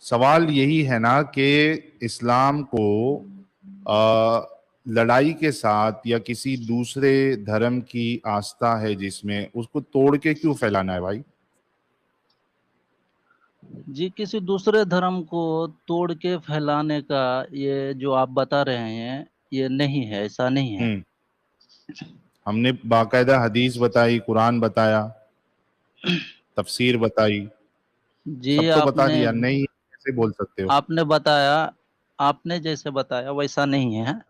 सवाल यही है ना कि इस्लाम को लड़ाई के साथ या किसी दूसरे धर्म की आस्था है जिसमें, उसको तोड़ के क्यों फैलाना है भाई? जी, किसी दूसरे धर्म को तोड़ के फैलाने का ये जो आप बता रहे हैं ये नहीं है, ऐसा नहीं है। हमने बाकायदा हदीस बताई, कुरान बताया, तफसीर बताई, जी, सब तो बता आपने दिया। नहीं कैसे बोल सकते हो? आपने बताया, आपने जैसे बताया वैसा नहीं है।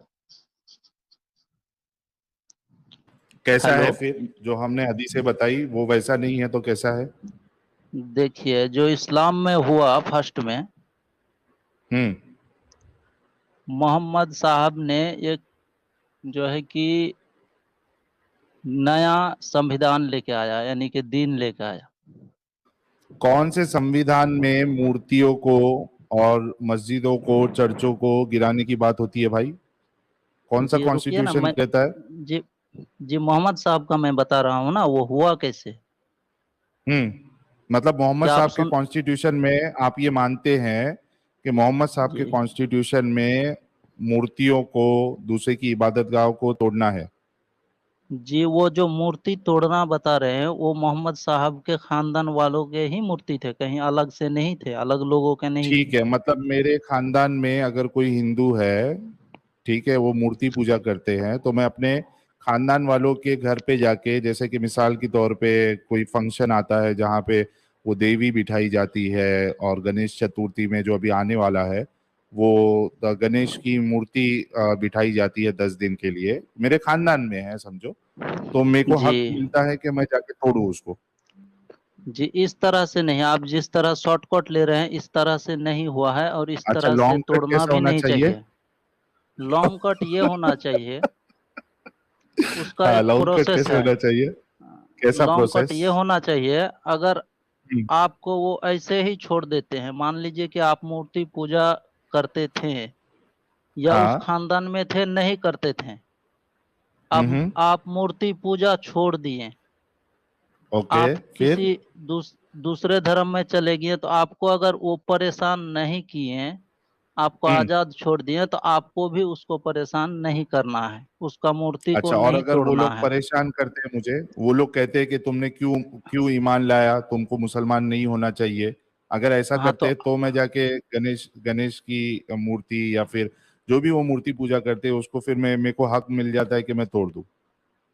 कैसा हेलो। है फिर? जो हमने हदीसें बताई वो वैसा नहीं है तो कैसा है? देखिए, जो इस्लाम में हुआ फर्स्ट में, हम्म। मोहम्मद साहब ने एक जो है कि नया संविधान लेके आया, यानी कि दीन लेके आया। कौन से संविधान में मूर्तियों को और मस्जिदों को, चर्चों को गिराने की बात होती है भाई? कौन सा जी रुकिए ना, कॉन्स्टिट्यूशन मैं कहता है? जी जी मोहम्मद साहब का मैं बता रहा हूँ ना, वो हुआ कैसे। मतलब मोहम्मद क्या आप साहब के सुन कॉन्स्टिट्यूशन में आप ये मानते हैं कि मोहम्मद साहब के जी कॉन्स्टिट्यूशन में मूर्तियों को, दूसरे की इबादतगाहों को तोड़ना है? जी, वो जो मूर्ति तोड़ना बता रहे हैं वो मोहम्मद साहब के खानदान वालों के ही मूर्ति थे, कहीं अलग से नहीं थे, अलग लोगों के नहीं थे। ठीक है, मतलब मेरे खानदान में अगर कोई हिंदू है, ठीक है, वो मूर्ति पूजा करते हैं, तो मैं अपने खानदान वालों के घर पे जाके, जैसे कि मिसाल के तौर पे कोई फंक्शन आता है जहाँ पे वो देवी बिठाई जाती है, और गणेश चतुर्थी में जो अभी आने वाला है वो गणेश की मूर्ति बिठाई जाती है 10 दिन के लिए, मेरे खानदान में है समझो, तो मेरे को जी हक मिलता है कि मैं जाके तोड़ू उसको? जी, इस तरह से नहीं, आप जिस तरह शॉर्टकट ले रहे हैं इस तरह से नहीं हुआ है, और इस अच्छा, तरह से लॉन्ग कट तोड़ना कैसा भी होना नहीं चाहिए? चाहिए। लॉन्ग कट ये होना चाहिए, उसका हाँ, एक लॉन्ग कट प्रोसेस कैसे है। होना चाहिए? कैसा लॉन्ग कट प्रोसेस? ये होना चाहिए, अगर आपको वो ऐसे ही छोड़ देते हैं, मान लीजिए कि आप मूर्ति पूजा करते थे या उस हाँ। खानदान में थे नहीं करते थे, अब हम्म। आप मूर्ति पूजा छोड़ दिए, ओके। आप फिर? किसी दूसरे धर्म में चले गए, तो आपको अगर वो परेशान नहीं किए, आपको हम्म। आजाद छोड़ दिए, तो आपको भी उसको परेशान नहीं करना है, उसका मूर्ति को अच्छा, और नहीं अगर वो तोड़ना लोग है। परेशान करते हैं मुझे, वो लोग कहते हैं कि तुमने क्यों क्यों ईमान लाया, तुमको मुसलमान नहीं होना चाहिए, अगर ऐसा हाँ करते तो हैं तो मैं जाके गणेश गणेश की मूर्ति या फिर जो भी वो मूर्ति पूजा करते हैं उसको, फिर मैं, मेरे को हक मिल जाता है कि मैं तोड़ दूं,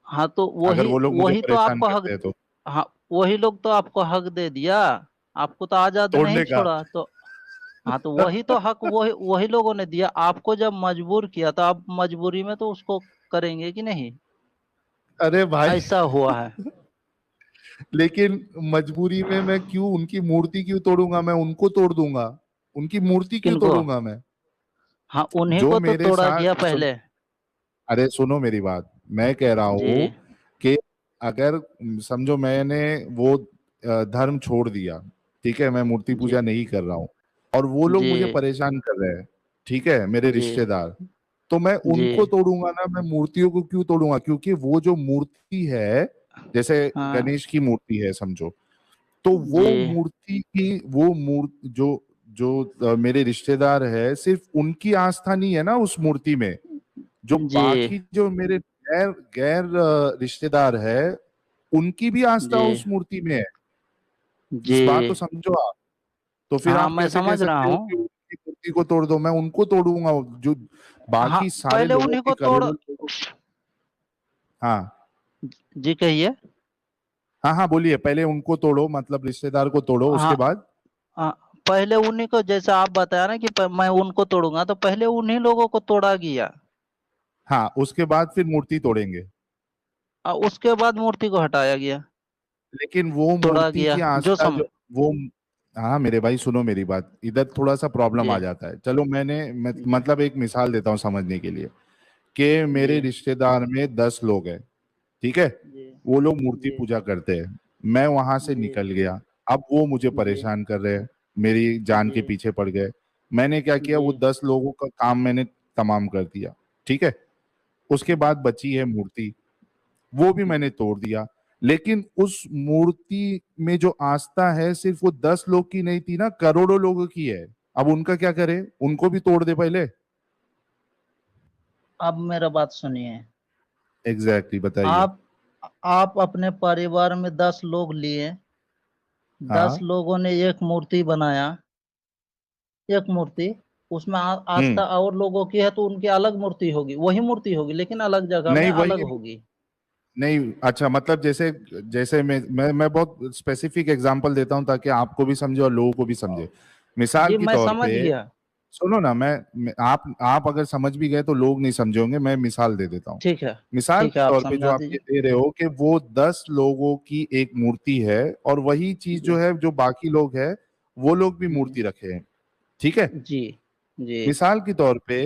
हाँ तो अगर वही वो लोग मुझे वही तो परेशान आपको करते हक, हैं तो? हाँ वही लोग तो आपको हक दे दिया, आपको तो आजाद नहीं तोड़ने का? छोड़ा तो। हाँ तो वही तो हक वही वही लोगों ने दिया आपको, जब मजबूर किया तो आप मजबूरी में तो उसको करेंगे कि नहीं। अरे भाई, ऐसा हुआ है। लेकिन मजबूरी में मैं क्यों उनकी मूर्ति क्यों तोड़ूंगा? मैं उनको तोड़ दूंगा, उनकी मूर्ति क्यों किनको? तोड़ूंगा मैं? हाँ, उन्हीं जो को तो मेरे तोड़ा साथ गया पहले। अरे सुनो मेरी बात, मैं कह रहा जी हूं कि अगर समझो मैंने वो धर्म छोड़ दिया, ठीक है, मैं मूर्ति जी पूजा नहीं कर रहा हूँ, और वो लोग जी मुझे परेशान कर रहे हैं, ठीक है, मेरे जी रिश्तेदार, तो मैं जी। उनको तोड़ूंगा ना, मैं मूर्तियों को क्यों तोड़ूंगा? क्योंकि वो जो मूर्ति है, जैसे हाँ गणेश की मूर्ति है समझो, तो वो जी मूर्ति की वो मूर्ति जो जो मेरे रिश्तेदार है, सिर्फ उनकी आस्था नहीं है ना उस मूर्ति में, जो जी बाकी जो मेरे गैर गैर रिश्तेदार है, उनकी भी आस्था जी उस मूर्ति में है। जी। इस बात तो समझो आप। तो फिर हाँ, आप मैं कैसे कह समझ रहा सकते हो हूँ। कि उनकी मूर्ति को तोड़ दो? मैं उनको तोड़ूंगा जो हाँ, बाकी सारे पहले लोगों उन्हीं की, को तोड़। करोड़ों लोगों। हाँ जी कहिए। हाँ हाँ, बोलिए। पहले उनको तोड़ो, मतलब रिश्तेदार को तोड़ो, उसके हाँ बाद? हाँ, पहले उन्हीं को, जैसा आप बताया ना कि मैं उनको तोड़ूंगा, तो पहले उन्हीं लोगों को तोड़ा गया, हाँ, उसके बाद फिर मूर्ति तोड़ेंगे। और उसके बाद मूर्ति को हटाया गया, लेकिन वो तोड़ा मूर्ति गया की जो आस्था सम। जो वो, हाँ मेरे भाई सुनो मेरी बात, इधर थोड़ा सा प्रॉब्लम जी आ जाता है। चलो जी मतलब एक मिसाल देता हूँ समझने के लिए, कि जी मेरे रिश्तेदार में 10 लोग हैं, ठीक है, जी वो लोग मूर्ति जी पूजा करते हैं, मैं वहां से जी निकल गया, अब वो मुझे जी परेशान कर रहे हैं, मेरी जान जी के पीछे पड़ गए, मैंने क्या किया, जी वो 10 लोगों का काम मैंने तमाम कर दिया, ठीक है, उसके बाद बची है मूर्ति, वो भी मैंने तोड़ दिया, लेकिन उस मूर्ति में जो आस्था है, सिर्फ वो 10 लोग की नहीं थी ना, करोड़ों लोगों की है। अब उनका क्या करे, उनको भी तोड़ दे पहले। अब मेरा बात सुनिए। एग्जैक्टली बताइए। आप आप अपने परिवार में 10 लोग लिए, 10 हाँ। लोगों ने एक मूर्ति बनाया, एक मूर्ति, उसमें हम्म। आस्था और लोगों की है तो उनकी अलग मूर्ति होगी, वही मूर्ति होगी लेकिन अलग जगह में नहीं अलग वही होगी। नहीं, अच्छा मतलब जैसे जैसे मैं बहुत स्पेसिफिक एग्जांपल देता हूं ताकि आपको भी समझे और लोगों को भी समझे। मिसाल जी की मैं तौर समझ पे, गया। सुनो ना, आप अगर समझ भी गए तो लोग नहीं समझेंगे, मैं मिसाल दे देता हूँ। ठीक है, मिसाल ठीक है, के आप तौर पे जो समझा आप ये दीजिए। दे रहे हो कि वो 10 लोगों की एक मूर्ति है, और वही चीज जो जी। है जो बाकी लोग है वो लोग भी हम्म। मूर्ति रखे हैं, ठीक है। जी। जी। मिसाल के तौर पे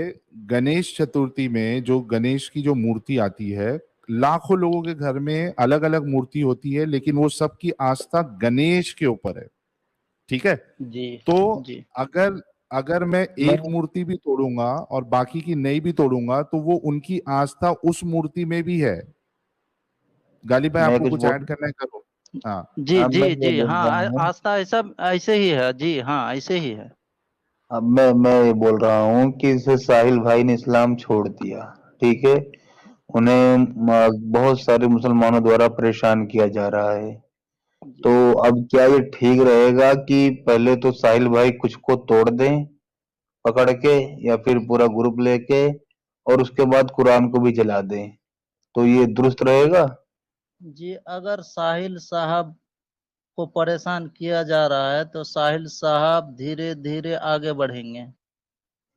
गणेश चतुर्थी में जो गणेश की जो मूर्ति आती है, लाखों लोगों के घर में अलग अलग मूर्ति होती है, लेकिन वो सबकी आस्था गणेश के ऊपर है, ठीक है। जी। तो जी। अगर अगर मैं मैं एक मूर्ति भी तोड़ूंगा और बाकी की नहीं भी तोड़ूंगा तो वो उनकी आस्था उस मूर्ति में भी है। गालिब भाई मैं आपको कुछ कुछ बोल ऐड करना है, करो। हाँ। जी। अब जी। मैं ये जी बोल हाँ, रहा हूँ। आस्था ऐसा ऐसे ही है जी, हाँ ऐसे ही है। अब मैं ये बोल रहा हूँ कि इसे साहिल भाई ने इस्लाम छोड़ दिया, ठीक है। उन्हें बहुत सारे मुसलमानों द्वारा परेशान किया जा रहा है। जी। तो अब क्या ये ठीक रहेगा कि पहले तो साहिल भाई कुछ को तोड़ दें पकड़ के, या फिर पूरा ग्रुप लेके, और उसके बाद कुरान को भी जला दें, तो ये दुरुस्त रहेगा? जी अगर साहिल साहब को परेशान किया जा रहा है तो साहिल साहब धीरे धीरे आगे बढ़ेंगे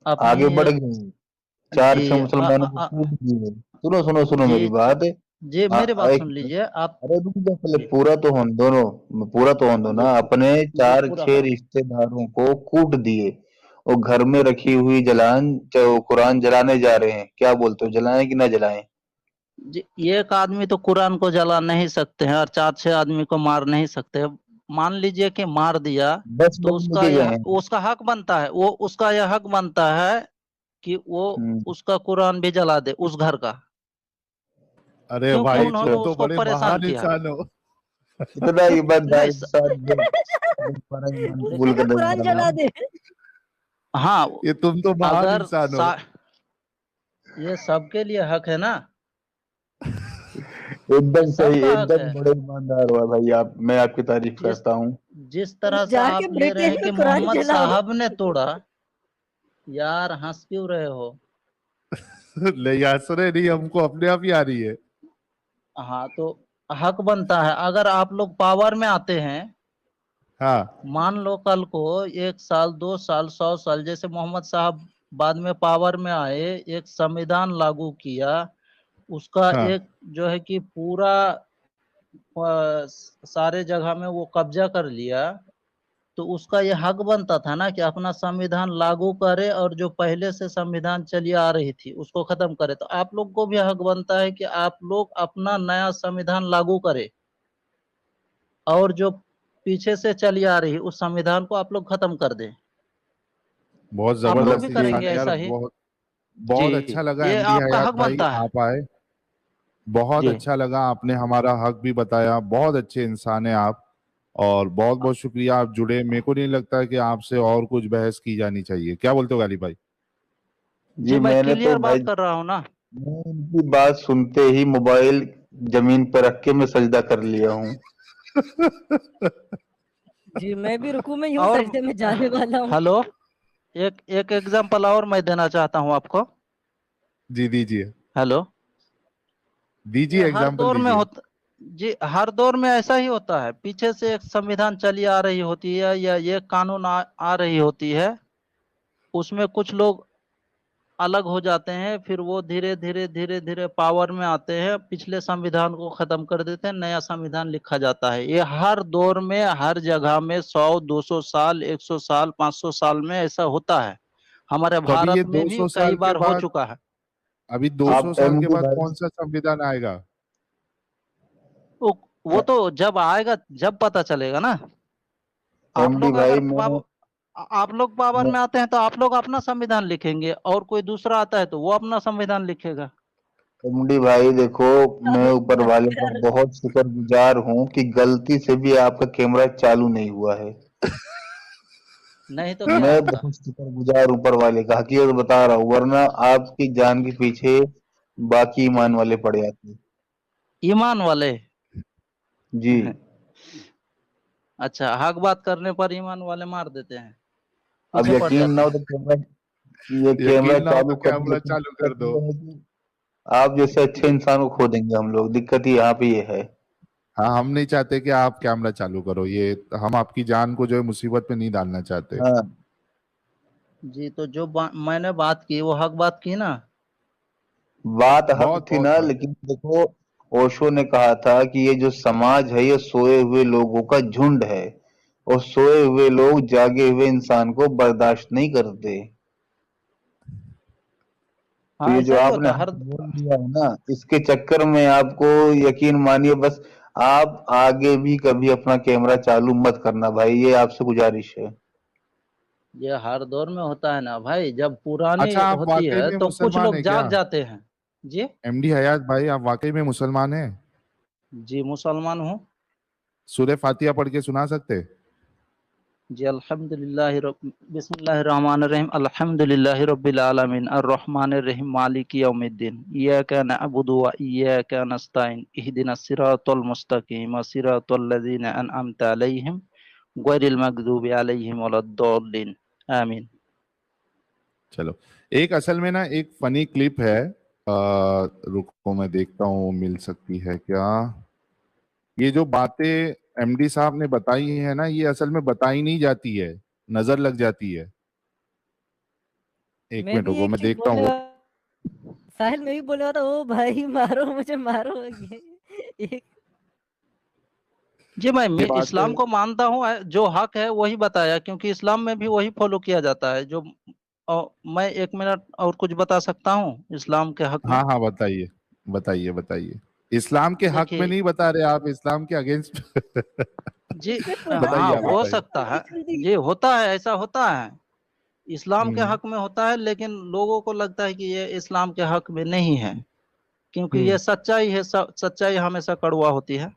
अपनी आगे बढ़ एक। गए, चार जी छह मुसलमानों को कूट दिए। सुनो सुनो सुनो जी। मेरी बात। जी मेरी बात एक, सुन लीजिए आप। अरे रुक जा पहले, जी। पूरा तो होने दोनों, पूरा तो होने दो जी। ना। अपने जी चार पूरा छह करो। रिश्तेदारों को कूट दिए और घर में रखी हुई जलान जो कुरान जलाने जा रहे हैं, क्या बोलते हो, जलाएं कि ना जलाएं? जी एक आदमी तो कुरान को जला नहीं सकते हैं और 4-6 आदमी को मार नहीं सकते। मान लीजिए कि मार दिया 10 तो लोग उसका लेके गए यह हैं। उसका हक बनता है, वो उसका यह हक बनता है कि वो हम्म, उसका कुरान भी जला दे उस घर का, अरे क्योंकि भाई उन्होंने तुम तो उसको बड़े परेशान महान किया। इंसान हो। इतना नहीं ईमानदारी के साथ फर्ज ईमान कबूल देखिए, कर कुरान रहा जला हूँ। दे। हाँ ये तुम तो महान अगर इंसान हो। ये सबके लिए हक है ना, ये एकदम सही, सबका हक एकदम है। बड़े ईमानदार हुआ भाई आप, मैं आपकी तारीफ जिस करता हूँ। जिस तुम तरह से जाके आप ले रहे ब्रिटेन हैं में कि कुरान मोहम्मद जलाओ। साहब ने तोड़ा, यार हंस क्यों रहे हो। नहीं हंस रहे नहीं, हमको अपने आप ही आ रही है। हाँ तो हक बनता है, अगर आप लोग पावर में आते हैं, हाँ। मान लो कल को 1 साल 2 साल 100 साल, जैसे मोहम्मद साहब बाद में पावर में आए, एक संविधान लागू किया, उसका हाँ। एक जो है कि पूरा सारे जगह में वो कब्जा कर लिया, तो उसका ये हक बनता था ना कि अपना संविधान लागू करे और जो पहले से संविधान चली आ रही थी उसको खत्म करे। तो आप लोग को भी हक बनता है कि आप लोग अपना नया संविधान लागू करें और जो पीछे से चली आ रही उस संविधान को आप लोग खत्म कर दें। बहुत आप लोग मतलब भी जबरदस्त कि इंसान करेंगे है यार, ऐसा ही। बहुत जी बहुत अच्छा लगा ये एमडी आपका हयात हक भाई बनता है। आप आए। बहुत जी। अच्छा लगा, आपने हमारा हक भी बताया, बहुत अच्छे इंसान है आप। और बहुत बहुत शुक्रिया आप जुड़े, मेरे को नहीं लगता कि आपसे और कुछ बहस की जानी चाहिए, क्या बोलते हो गालिब भाई? जी जी मैं मैंने तो क्लियर भाई, बात कर रहा हूँ ना। मैं इनकी बात सुनते ही मोबाइल जमीन पर रख के मैं सजदा कर लिया हूँ। जी मैं भी रुकू में यूं और सजदे में जाने वाला हूँ। हेलो, एक एक एग्जांपल और मैं देना चाहता हूँ आपको। जी दीजिए, हेलो, ये दीजिए हर एग्जाम्पल दौर में दीजिए। होता, जी हर दौर में ऐसा ही होता है, पीछे से एक संविधान चली आ रही होती है या ये कानून आ रही होती है, उसमें कुछ लोग अलग हो जाते हैं, फिर वो धीरे धीरे धीरे धीरे पावर में आते हैं, पिछले संविधान को खत्म कर देते हैं, नया संविधान लिखा जाता है। ये हर दौर में हर जगह में 100 200 साल 100 साल 500 साल में ऐसा होता है, हमारे तो अभी ये भारत में भी 200 कई साल के बार हो बाद, चुका है। अभी 200 आप साल के एमडी बाद भाई, कौन सा संविधान आएगा? वो वो तो जब आएगा जब पता चलेगा ना। आप एमडी लोग भाई अगर आप लोग पावर मैं में आते हैं तो आप लोग अपना संविधान लिखेंगे और कोई दूसरा आता है तो वो अपना संविधान लिखेगा। एमडी भाई देखो, मैं ऊपर वाले का कर बहुत शुक्रगुजार हूँ कि गलती से भी आपका कैमरा चालू नहीं हुआ है। नहीं तो क्या मैं होता। बहुत शुक्रगुजार ऊपर वाले का, हकीकत बता रहा हूँ, वरना आपकी जान के पीछे बाकी ईमान वाले पड़ जाते। ईमान वाले। जी। अच्छा, हक बात करने पर ईमान वाले मार देते हैं, अब पीछे पड़ यकीन जाते ना हो हैं। तो ये कैमरा यकीन ना हो चालू तो कर दो, कैमरा लेकिन चालू कर दिक्कत दो। ये है कि आप जैसे अच्छे इंसान को खो देंगे हम लोग, दिक्कत ही यहाँ पे ये है। हाँ, हम नहीं चाहते कि आप कैमरा चालू करो, ये हम आपकी जान को जो है मुसीबत में नहीं डालना चाहते। हाँ, जी, तो जो मैंने बात की वो हक बात की ना। बात हक बहुत थी बहुत ना, बात। लेकिन देखो, ओशो ने कहा था कि ये जो समाज है ये सोए हुए लोगों का झुंड है, और सोए हुए लोग जागे हुए इंसान को बर्दाश्त नहीं करते। तो हाँ, ये जो ऐसा ही आपने होता है हक हर। बोल दिया है ना, इसके चक्कर में आपको, यकीन मानिए, बस आप आगे भी कभी अपना कैमरा चालू मत करना भाई, ये आपसे गुजारिश है। ये हर दौर में होता है ना भाई, जब पुरानी अच्छा, आप होती वाकई है में तो कुछ मुसलमान लोग है क्या? जाग जाते हैं। जी। एमडी हयात भाई, आप वाकई में मुसलमान हैं? जी, मुसलमान हूँ। सूरह फातिहा पढ़ के सुना सकते? जी, बिस्मिल्लाहिर्रहमानिर्रहीम, अल्हम्दुलिल्लाहि रब्बिल आलमीन, अर्रहमानिर रहीम, मालिकि यौमिद्दीन, इय्याका नअबुदु व इय्याका नस्तईन, इहदिनस सिरातल मुस्तकीम, सिरातल लज़ीना अनअमता अलैहिम, गैरिल मग़दूबि अलैहिम वलद्दॉल्लीन, आमीन। चलो, एक असल में ना एक फनी क्लिप है, रुको मैं देखता हूँ मिल सकती है क्या। ये जो बातें एमडी साहब ने बताई है ना, ये असल में बताई नहीं जाती है, नजर लग जाती है। एक मैं मिनट भी रुको, एक मैं चीज देखता बोलने हूँ वो। साहिल मैं भी बोलने वाला था, ओ भाई मारो मुझे मारो, ये एक जी, मैं ये इस्लाम बातें। को मानता हूँ, जो हक है वही बताया, क्योंकि इस्लाम में भी वही फॉलो किया जाता है जो। मैं 1 मिनट और कुछ बता सकता हूँ इस्लाम के हक में। हाँ हाँ, बताइए बताइए बताइए। इस्लाम के हक में देखिए नहीं बता रहे आप, इस्लाम के अगेंस्ट। जी, इससे बताइए, हाँ आप हो बताइए। सकता है। जल्दी। ये होता है, ऐसा होता है, इस्लाम के हम्म। हक में होता है, लेकिन लोगों को लगता है कि ये इस्लाम के हक में नहीं है, क्योंकि ये हम्म। सच्चाई है, सच्चाई हमेशा कड़वा होती है।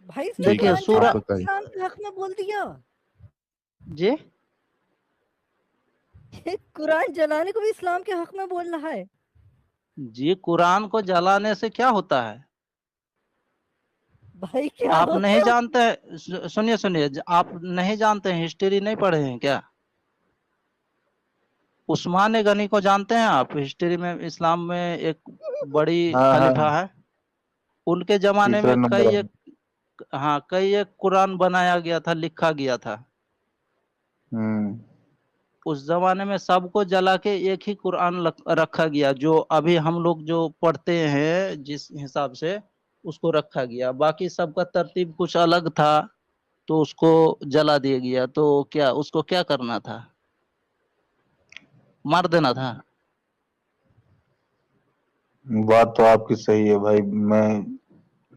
भाई इसने ठीक है, देखिए कुरान आप सूरह। चलाने को बताइए। इस्लाम के हक में बोल दिया। जी। ये कुरान जलाने को भी इस्लाम के हक में बोल रहा है। जी, कुरान को जलाने से क्या होता है? भाई क्या आप होता नहीं है? जानते हैं? सुनिए सुनिए, आप नहीं जानते हैं, हिस्ट्री नहीं पढ़े हैं क्या? उस्मान गनी को जानते हैं आप? हिस्ट्री में इस्लाम में एक बड़ी हाँ खलीफा हाँ, है। उनके जमाने तीसरा में नंबर कई वाला। एक, हाँ, कई एक कुरान बनाया गया था, लिखा गया था। हम्म। उस जमाने में सबको जला के एक ही कुरान रखा गया, जो अभी हम लोग जो पढ़ते हैं जिस हिसाब से, उसको रखा गया। बाकी सबका तरतीब कुछ अलग था, तो उसको जला दिया गया। तो क्या उसको क्या करना था? मार देना था? बात तो आपकी सही है भाई, मैं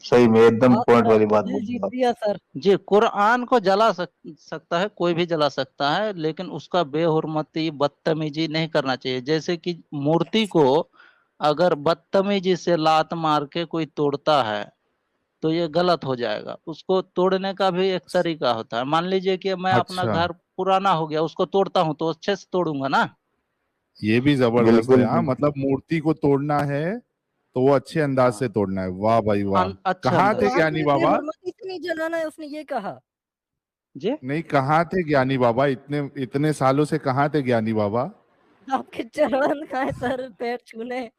सही में एकदम पॉइंट आपने वाली आपका बात दिल बोली जीत आप। लिया सर। जी, कुरान को जला सकता है, कोई भी जला सकता है, लेकिन उसका बेहुरमती, बदतमीजी नहीं करना चाहिए। जैसे कि मूर्ति को अगर बदतमीजी से लात मार के कोई तोड़ता है, तो ये गलत हो जाएगा। उसको तोड़ने का भी एक तरीका होता है। मान लीजिए कि मैं अपना अच्छा, घर पुराना हो गया, उसको तोड़ता हूँ, तो अच्छे से तोड़ूंगा ना। ये भी जबरदस्त है। बिल्कुल हाँ, बिल्कुल। मतलब मूर्ति को तोड़ना है तो वो अच्छे अंदाज से हाँ, तोड़ना है। वाह भाई वाह। अच्छे कहाँ थे अंदाज से। कुरान ज्ञानी में बाबा? बेहुरमती से नहीं जलाना है, उसने ये कहा। जी। नहीं, कहाँ थे ज्ञानी बाबा? इतने इतने सालों से कहाँ थे ज्ञानी बाबा? आपके चरण का है सर, पैर छूने।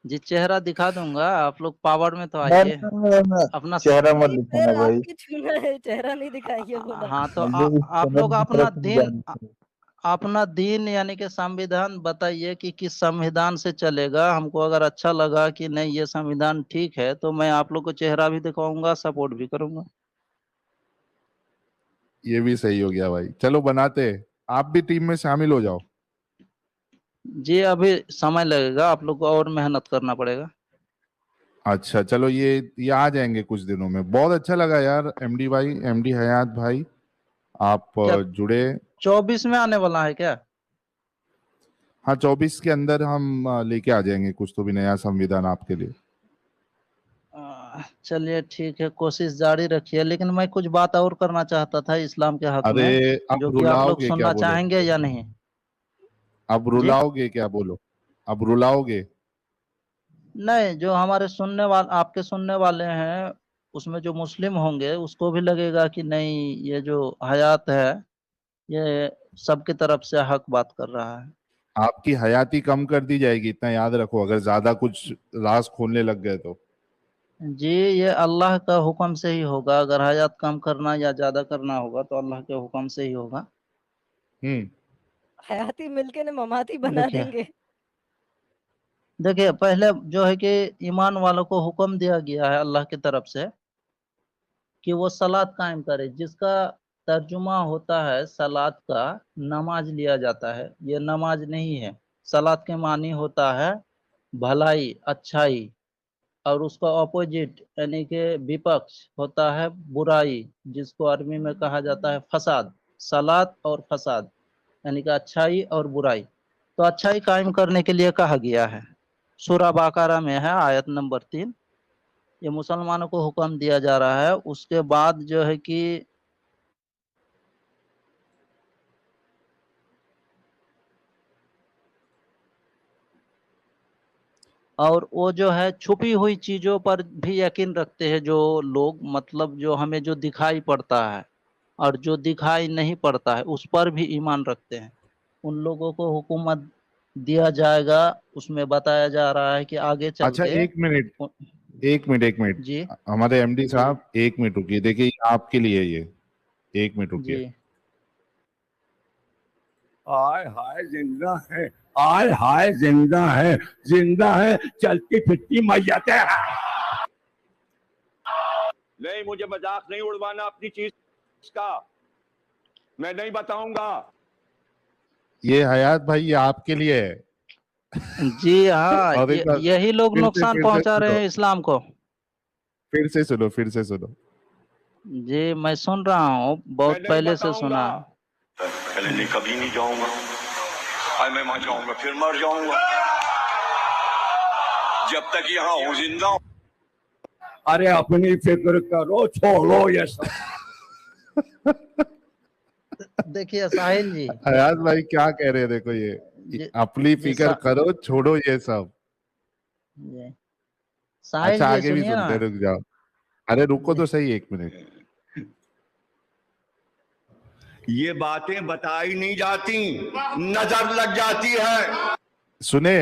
जी, चेहरा दिखा दूंगा, आप लोग पावर में तो ना आइए। ना ना ना, अपना चेहरा मत भाई दिखाना पैर भाई, आपके छूना है, चेहरा नहीं दिखाइए बोला। हाँ, तो मुझे इस आप चैनल लोग की अपना तरफ से दिन, गुजारिश है। अपना दीन यानी कि संविधान बताइए कि किस संविधान से चलेगा। हमको अगर अच्छा लगा कि नहीं ये संविधान ठीक है, तो मैं आप लोग को चेहरा भी दिखाऊंगा, सपोर्ट भी करूंगा। ये भी सही हो गया भाई, चलो बनाते हैं। आप भी टीम में शामिल हो जाओ। जी, अभी समय लगेगा, आप लोग को और मेहनत करना पड़ेगा। अच्छा चलो, ये आ जाएंगे कुछ दिनों में। बहुत अच्छा लगा यार एमडी भाई, एमडी हयात भाई, आप क्या जुड़े। 24 में आने वाला है क्या? हाँ, 24 के अंदर हम लेके आ जाएंगे कुछ तो भी नया संविधान आपके लिए। चलिए ठीक है, कोशिश जारी रखिए, लेकिन मैं कुछ बात और करना चाहता था इस्लाम के हक अरे में, अब जो कि आप लोग रुलाओगे क्या, सुनना बोलो? चाहेंगे या नहीं। अब जी रुलाओगे क्या, बोलो? अब रुलाओगे? नहीं, जो हमारे सुनने वाले, आपके सुनने वाले हैं, उसमें जो मुस्लिम होंगे उसको भी लगेगा कि नहीं, ये जो हयात है ये सबकी तरफ से हक बात कर रहा है। आपकी हयाती कम कर दी जाएगी, इतना याद रखो, अगर ज्यादा कुछ राज खोलने लग गए तो। जी, ये अल्लाह का हुक्म से ही होगा। अगर हयात कम करना या ज्यादा करना होगा तो अल्लाह के हुक्म से ही होगा। हम्म। हयाती मिलके ने ममाती बना देखिए देंगे। देखिए, पहले जो है कि ईमान वालों को हुक्म दिया गया है अल्लाह की तरफ से कि वो सलात कायम करे, जिसका तर्जुमा होता है सलात का नमाज लिया जाता है। ये नमाज नहीं है। सलात के मानी होता है भलाई, अच्छाई, और उसका ऑपोजिट यानी कि विपक्ष होता है बुराई, जिसको अरबी में कहा जाता है फसाद। सलात और फसाद यानी कि अच्छाई और बुराई। तो अच्छाई कायम करने के लिए कहा गया है। सूरा बाकारा में है आयत नंबर 3। ये मुसलमानों को हुक्म दिया जा रहा है। उसके बाद जो है कि और वो जो है छुपी हुई चीजों पर भी यकीन रखते हैं जो लोग, मतलब जो हमें जो दिखाई पड़ता है और जो दिखाई नहीं पड़ता है उस पर भी ईमान रखते हैं। उन लोगों को हुकूमत दिया जाएगा। उसमें बताया जा रहा है कि आगे चल अच्छा, के एक मिनट, एक मिनट, एक मिनट। जी हमारे एमडी जी साहब, एक मिनट रुकिए, देखिए ये आपके लिए, ये एक मिनट जी। रुकिए। हाय हाय जिंदा है, हाय हाय जिंदा है, जिंदा है, चलती फिरती मैयत है। नहीं, मुझे मजाक नहीं उड़वाना अपनी चीज का, मैं नहीं बताऊंगा। ये हयात भाई, ये आपके लिए है। जी हाँ, और एक बार यही लोग नुकसान फिर से पहुंचा रहे सुनो, हैं इस्लाम को। फिर से सुनो, फिर से सुनो। जी मैं सुन रहा हूँ, मैं बहुत नहीं पहले से बताऊंगा। सुना। पहले नहीं, कभी नहीं जाऊंगा। आज मैं मर जाऊंगा, फिर मर जाऊंगा। जब तक यहाँ हूँ जिंदा हूँ। अरे अपनी फिक्र करो, छोड़ो ये सब। देखिए साहिल जी, हयात भाई क्या कह रहे हैं, देखो ये जी, अपनी जी, फिक्र करो, छोड़ो ये सब। जी साहिल अच्छा, जी आगे भी सुनिए ना। सुनते हैं, रुक जाओ। अरे रुको जी तो सही, एक मिनट। ये बातें बताई नहीं जाती, नजर लग जाती है। सुने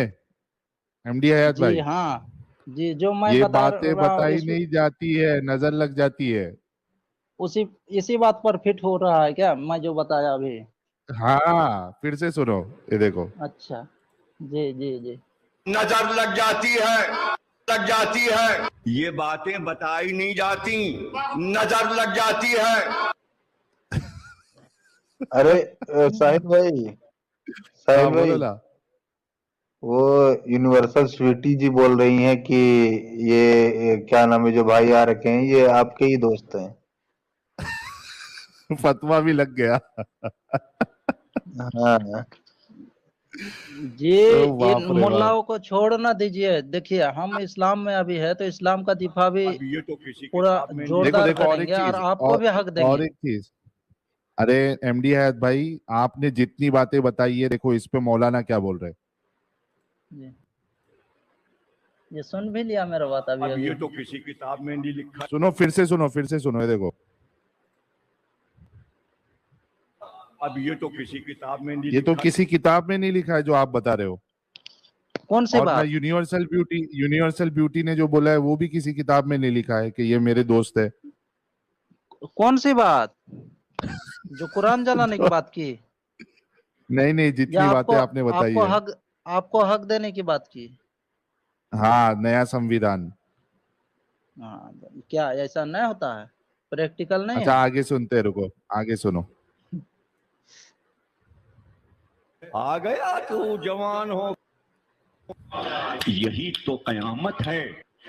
एमडी हयात जी भाई, हाँ, जी जो मैं ये बता बातें रहा हूँ बताई इस नहीं जाती है, नजर लग जाती है। उसी इसी बात पर फिट हो रहा है क्या मैं जो बताया अभी। हाँ, फिर से सुनो, ये देखो। अच्छा, जी जी जी नजर लग जाती है, लग जाती है। ये बातें बताई नहीं जाती, नजर लग जाती है। अरे साहिल भाई, साहिल हाँ बोलो भाई, ना। वो यूनिवर्सल स्वीटी जी बोल रही हैं कि ये क्या नाम है, जो भाई आ रखे हैं ये आपके ही दोस्त हैं। फतवा भी लग गया। हाँ, जी। ओ इन बाप रे बाप। मुल्लाओं को छोड़ ना दीजिए। देखिए हम इस्लाम में अभी है तो इस्लाम का दिफा भी अब ये तो किसी पूरा किताब में नहीं। देखो जोरदार देखो, और एक करेंगे और चीज, आपको भी हक और देंगे। एक चीज। अरे एमडी हयात भाई, आपने जितनी बातें बताई है, देखो इस पे मौलाना क्या बोल रहे हैं। जी, ये सुन भी लिया मेरा बात अभी अब अभी। ये तो किसी किताब में नहीं लिखा। सुनो, फिर से सुनो, फिर से सुनो, ये देखो। अब ये तो किसी किताब में नहीं ये तो लिखा। किसी किताब में नहीं लिखा है जो आप बता रहे हो। कौन सी और ना बात? यूनिवर्सल ब्यूटी ने जो बोला है वो भी किसी किताब में नहीं लिखा है कि ये मेरे दोस्त है। कौन सी बात? जो कुरान जलाने की तो, बात की, नहीं नहीं, या जितनी आपको बातें आपने बताई आपको है। हक आपको हक देने की बात की? हाँ, नया संविधान। हाँ, क्या ऐसा नहीं होता है? प्रैक्टिकल नहीं अच्छा, है? आगे सुनते हैं, रुको, आगे सुनो। आ गया तू जवान हो। यही तो कयामत है।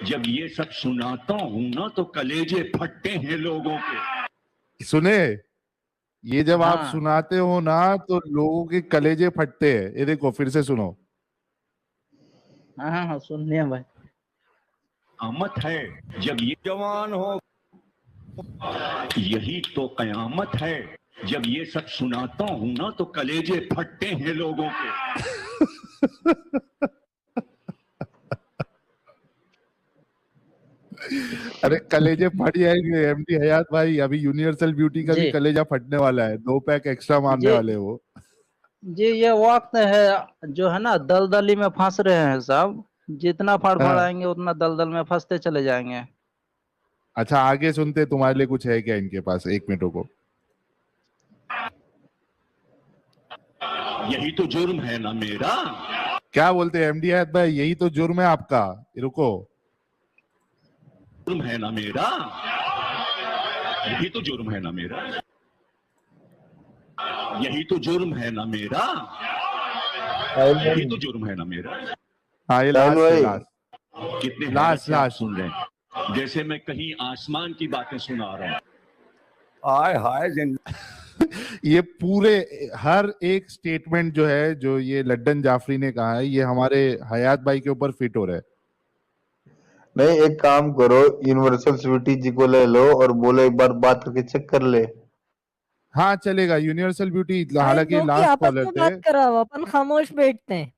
जब ये सब सुनाता हूं ना तो कलेजे फटते हैं लोगों के। सुने, ये जब आप हाँ सुनाते हो ना तो लोगों के कलेजे फटते हैं। ये देखो, फिर से सुनो। हाँ हाँ हाँ, सुनिए भाई। आमत है जब ये जवान हो यही तो कयामत है जब ये सब सुनाता हूं ना तो कलेजे फटते हैं लोगों के। अरे कलेजे फट जाएंगे एमडी हयात भाई, अभी यूनिवर्सल ब्यूटी का भी जी कलेजा फटने वाला है, 2 पैक एक्स्ट्रा मारने जी वाले हैं वो। जी, ये वक्त है जो है ना, दलदली में फंस रहे हैं सब, जितना हाँ। फड़फड़ाएंगे उतना दलदल में फंसते चले जाएंगे। अच्छा आगे सुनते, तुम्हारे लिए कुछ है क्या इनके पास? 1 मिनट को यही तो जुर्म है ना मेरा। क्या बोलते हैं एमडी हयात भाई? यही तो जुर्म है आपका। रुको, जुर्म है ना मेरा, यही तो जुर्म है ना मेरा, यही तो जुर्म है ना मेरा, यही तो जुर्म है ना मेरा। हाँ ये साहिल लास्ट है, भाई। लास्ट कितने लास्ट हैरत से आप लास्ट। सुन रहे हैं, जैसे मैं कहीं आसमान की बातें सुना रहा हूं। आय हाय ये पूरे हर एक स्टेटमेंट जो है, जो ये लड्डन जाफरी ने कहा है, ये हमारे हयात भाई के ऊपर फिट हो रहा है। नहीं, एक काम करो, यूनिवर्सल स्वीटी जी को ले लो और बोलो एक बार बात करके चेक कर ले। हाँ चलेगा, यूनिवर्सल ब्यूटी भाई हालांकि दो की लास्ट आपस कॉलर में थे। बात कराओ, अपन खामोश बैठते हैं।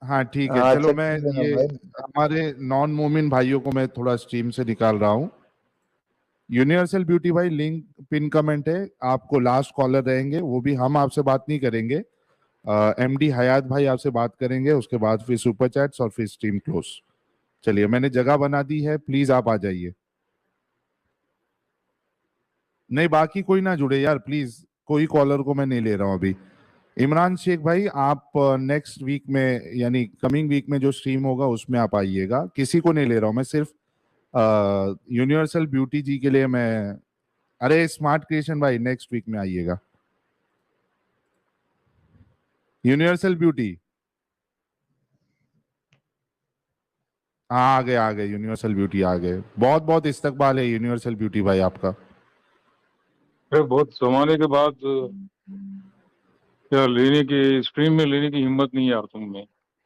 हाँ ठीक है, हाँ चलो चेक मैं कर लेना ये भाई। हमारे नॉन मोमिन भाइयों को मैं थोड़ा स्ट्रीम से निकाल रहा हूँ। यूनिवर्सल ब्यूटी भाई लिंक पिन कमेंट है, आपको लास्ट कॉलर रहेंगे, वो भी हम आपसे बात नहीं करेंगे, एमडी हयात भाई आपसे बात करेंगे, उसके बाद फिर सुपर चैट्स और फिर स्ट्रीम क्लोज। चलिए मैंने जगह बना दी है, प्लीज आप आ जाइए। नहीं बाकी कोई ना जुड़े यार प्लीज, कोई कॉलर को मैं नहीं ले रहा हूं अभी। इमरान शेख भाई आप नेक्स्ट वीक में यानी कमिंग वीक में जो स्ट्रीम होगा उसमें आप आइएगा, किसी को नहीं ले रहा हूं मैं, सिर्फ यूनिवर्सल ब्यूटी जी के लिए मैं। अरे स्मार्ट क्रिएशन भाई नेक्स्ट वीक में आइएगा। यूनिवर्सल ब्यूटी हाँ आ गए यूनिवर्सल ब्यूटी आ गए। बहुत बहुत इस्तकबाल है यूनिवर्सल ब्यूटी भाई आपका। अरे बहुत जमाने के बाद क्या लेने की स्ट्रीम में लेने की हिम्मत नहीं है यार तुम में।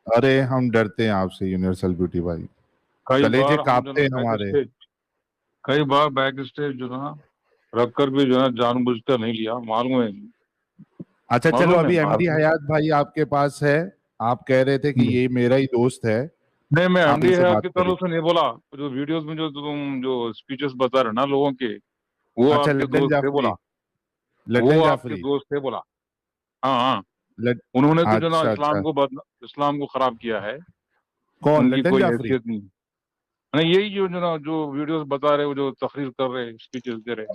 अरे हम डरते हैं आपसे यूनिवर्सल ब्यूटी भाई, कई कलेजे बार हम जो कांपते हैं ना हमारे। कई बार बैक स्टेज जो ना रख कर भी जो है जानबूझकर नहीं लिया, मालूम है। अच्छा चलो, मालूम है अभी एमडी हयात भाई आपके पास है, आप कह रहे थे कि ये मेरा ही दोस्त है। नहीं, मैं आप एमडी इनसे है बात आपकी करिए। तरफ से नहीं बोला। जो वीडियोस में जो तुम जो स्पीचेस बता रहे ना लोगों के, वो अच्छा आपके लड्डन दोस्त थे जाफरी, बोला। लड्डन वो आपके जाफरी दोस्त थे बोला। हाँ हाँ, लड... उन्होंने तो जो ना अच्छा इस्लाम अच्छा, को इस्लाम को खराब किया है। कौन उनकी लड्डन कोई जाफरी? हैसियत नहीं। नहीं, यही जो ना जो वीडियोस बता रहे, वो जो तकरीर कर रहे, स्पीचेस दे रहे।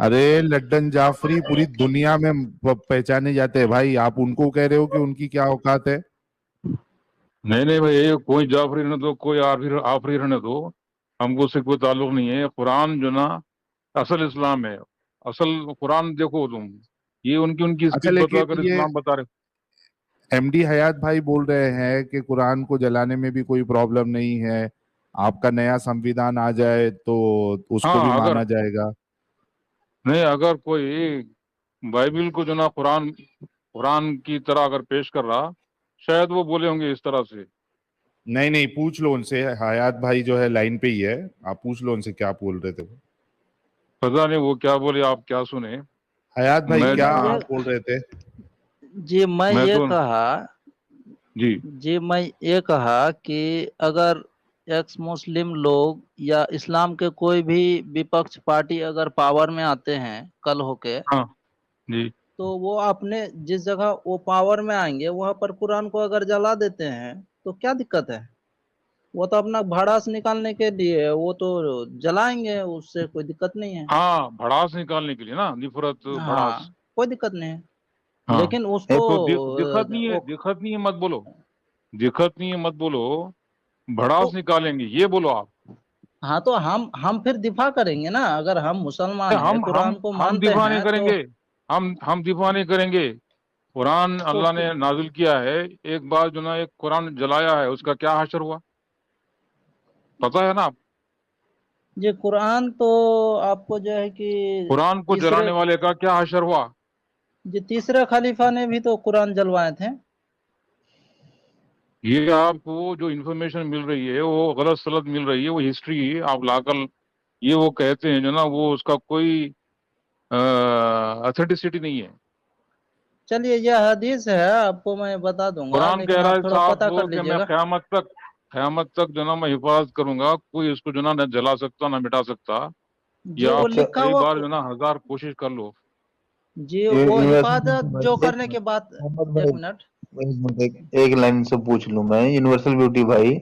अरे लड्डन जाफरी पूरी दुनिया में पहचाने जाते हैं भाई, आप उनको कह रहे हो कि उनकी क्या औकात है? नहीं नहीं भाई, ये कोई जाफरी रहने दो, कोई आफरी रहने दो, हमको उससे कोई ताल्लुक नहीं है। कुरान जो ना असल इस्लाम है, असल कुरान देखो तुम। ये उनकी उनकी अच्छा स्पीच लेकिन बताकर ये इस्लाम बता रहे। एमडी हयात भाई बोल रहे हैं कि कुरान को जलाने में भी कोई प्रॉब्लम नहीं है, आपका नया संविधान आ जाए तो उसको भी हाँ, अगर माना जाएगा। नहीं, अगर कोई बाइबल को जो ना कुरान कुरान की तरह अगर पेश कर रहा, शायद वो बोले होंगे इस तरह से। नहीं नहीं, पूछ लो उनसे, हयात भाई जो है लाइन पे ही है, आप पूछ लो उनसे क्या बोल रहे थे वो। पता नहीं वो क्या बोले, आप क्या सुने। हयात भाई मैं क्या जो आप बोल रहे थे? जी मैं मैं ये तो कहा जी जी मैं ये कहा कि अगर एक्स मुस्लिम लोग या इस्लाम के कोई भी विपक्ष पार्टी अगर पावर में आते हैं कल होके, हाँ जी। तो वो अपने जिस जगह वो पावर में आएंगे वहां पर कुरान को अगर जला देते हैं तो क्या दिक्कत है? वो तो अपना भड़ास निकालने के लिए वो तो जलाएंगे, उससे कोई दिक्कत नहीं है। हाँ, भड़ास निकालने के लिए ना, निफरत भड़ास। हाँ कोई दिक्कत नहीं है, हाँ, लेकिन उसको तो दिक्कत नहीं है, वो, दिक्कत नहीं है मत बोलो, दिक्कत नहीं है मत बोलो। भड़ास तो निकालेंगे ये बोलो आप। हाँ तो हम फिर दिफा करेंगे ना, अगर हम मुसलमान हैं हम कुरान को हम मानते दिफा नहीं हैं तो। करेंगे। हम दिफा नहीं करेंगे। कुरान तो अल्लाह ने नाजिल किया है। एक बार जो ना एक कुरान जलाया है, उसका क्या हशर हुआ पता है ना आप? ये कुरान तो आपको जो है कि कुरान को तीसरे जलाने वाले का क्या हशर हुआ? तीसरे खलीफा ने भी तो कुरान जलवाए थे। ये आपको जो इन्फॉर्मेशन मिल रही है वो गलत सलत मिल रही है, वो हिस्ट्री आप लाकर ये वो कहते हैं जो ना, वो उसका कोई अथेंटिसिटी नहीं है। चलिए यह हदीस है, आपको मैं बता दूंगा, कुरान कह लेकिन रहा आप है थोड़ा साफ पता हो कर कि मैं लीजिएगा। क़यामत तक जो ना मैं हिफाजत करूंगा, कोई इसको जो ना न जला सकता ना मिटा सकता। ये जी वो आप अच्छा, लिखा कई हुआ बार जो ना 1000 कोशिश कर लो। जी वो यूनिवर्सल हिफाजत ब्यूटी भाई, जो एक करने मिनट के बाद। मोहम्मद एक भाई, मिनट। एक मिनट, एक लाइन से पूछ लूं मैं, यूनिवर्सल ब्यूटी भाई,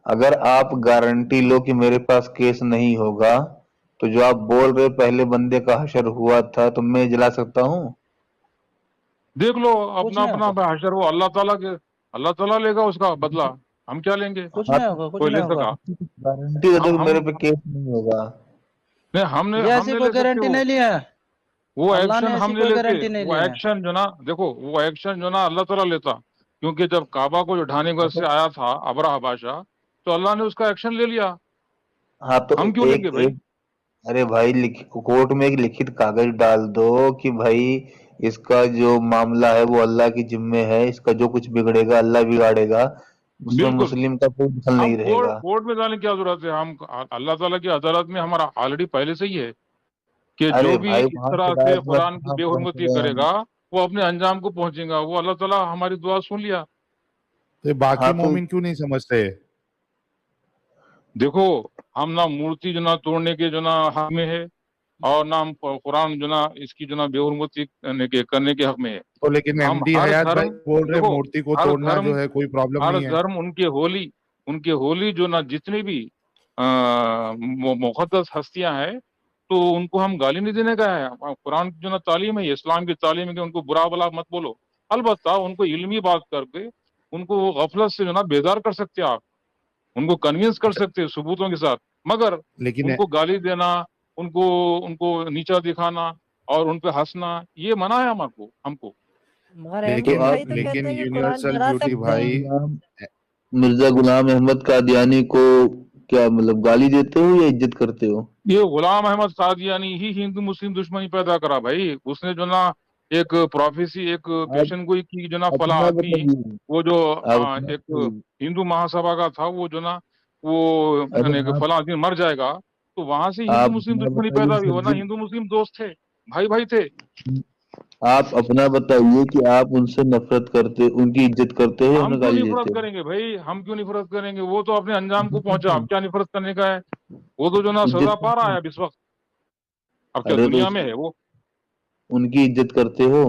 अगर आप गारंटी लो कि मेरे पास केस नहीं होगा, तो जो आप बोल रहे पहले बंदे का हशर हुआ था, तो मैं जला सकता हूँ? देख लो, कुछ अपना नहीं अपना होगा, हशर वो अल्लाह ताला लेगा उसका बदला, हम क्या लेंगे? कुछ हाँ, नहीं होगा, कुछ कोई नहीं ले होगा। सका? गारंटी दे दो कि मेरे हम पे केस नहीं होगा। नहीं, जी ऐसी हमने कोई ले सकते गारंटी हो। नहीं ली है, वो अल्लाह एक्शन ने हम ऐसी नहीं कोई लेते, गारंटी नहीं वो ली है। एक्शन जो ना, देखो वो एक्शन जो ना अल्लाह ताला लेता। क्योंकि जब काबा को उठाने को से आया था अबरहा बादशाह, तो अल्लाह ने उसका एक्शन ले लिया। हाँ, तो हम क्यों एक लेंगे भाई? एक अरे भाई, कोर्ट में एक लिखित कागज डाल दो कि भाई इसका जो मामला है वो अल्लाह की जिम्मे है, इसका जो कुछ बिगड़ेगा अल्लाह बिगाड़ेगा, उसमें बिल्कुल। मुस्लिम का कोई दखल हम नहीं रहेगा। कोर्ट में जाने की क्या जरूरत है? हम अल्लाह ताला की अदालत में हमारा ऑलरेडी पहले से ही है कि अरे जो भी भाई, इस वहां तरह से हिदायत में कुरान की कहाँ पहुंच बेहुरमती रहे हैं? करेगा, वो अपने अंजाम को पहुंचेगा। वो अल्लाह ताला हमारी दुआ सुन लिया। तो ये बाकी हाँ, तो मोमिन क्यों नहीं समझते? देखो, हम ना मूर्ति जो ना तोड़ने के जो ना हक में है, और ना हम कुरान जो ना इसकी जो ना बेहुरमती करने के हक में है। तो लेकिन हम एमडी हर हयात भाई धर्म, बोल रहे देखो, मूर्ति को हर तोड़ना धर्म जो है कोई प्रॉब्लम हर नहीं है। धर्म उनके होली जो ना जितनी भी मुकद्दस हस्तियां हैं, तो उनको हम गाली नहीं देने का है। कुरान की जो ना तालीम है, इस्लाम की तालीम है कि उनको बुरा भला मत बोलो। अलबत्ता उनको इल्मी बात करके उनको वो गफलत से जो ना बेदार कर सकते हैं आप, उनको कन्विंस कर सकते हैं सबूतों के साथ। मगर लेकिन उनको गाली देना, उनको उनको नीचा दिखाना और उन पे हंसना, ये मना है हमारे हमको। मगर तो एमडी लेकिन आप भाई तो कहते लेकिन हैं कि कुरान यूनिवर्सल जला ब्यूटी सकते हैं। भाई, मिर्जा गुलाम अहमद कादियानी को क्या मतलब गाली देते हो या इज्जत करते हो? ये गुलाम अहमद कादियानी ही हिंदू मुस्लिम दुश्मनी पैदा करा भाई। उसने जो ना एक प्रोफेसी, एक आप पेशन गोई की जो ना फला अपना आदमी, बताइए, वो जो आप अपना एक बताइए। हिंदू महासभा का था, वो जो ना वो अरे यानी कि आप फला आदमी मर जाएगा, तो वहां से हिंदू आप मुस्लिम अपना दुश्मनी पैदा बताइए हुई। सर वरना जी, हिंदू मुस्लिम दोस्त थे, भाई भाई थे। आप अपना बताइए कि आप उनसे नफरत करते, उनकी इज्जत करते हो या हम उन्हें क्यों गाली नफरत देते हो? करेंगे भाई? हम क्यों नफरत करेंगे? वो तो अपने अंजाम को पहुंचा, अब इज्जत क्या नफरत करने का है? वो तो जो ना इज्जत सजा पा रहा करते है हो? अब इस वक्त। अब क्या अरे तो दुनिया में है वो? उनकी इज्जत करते हो?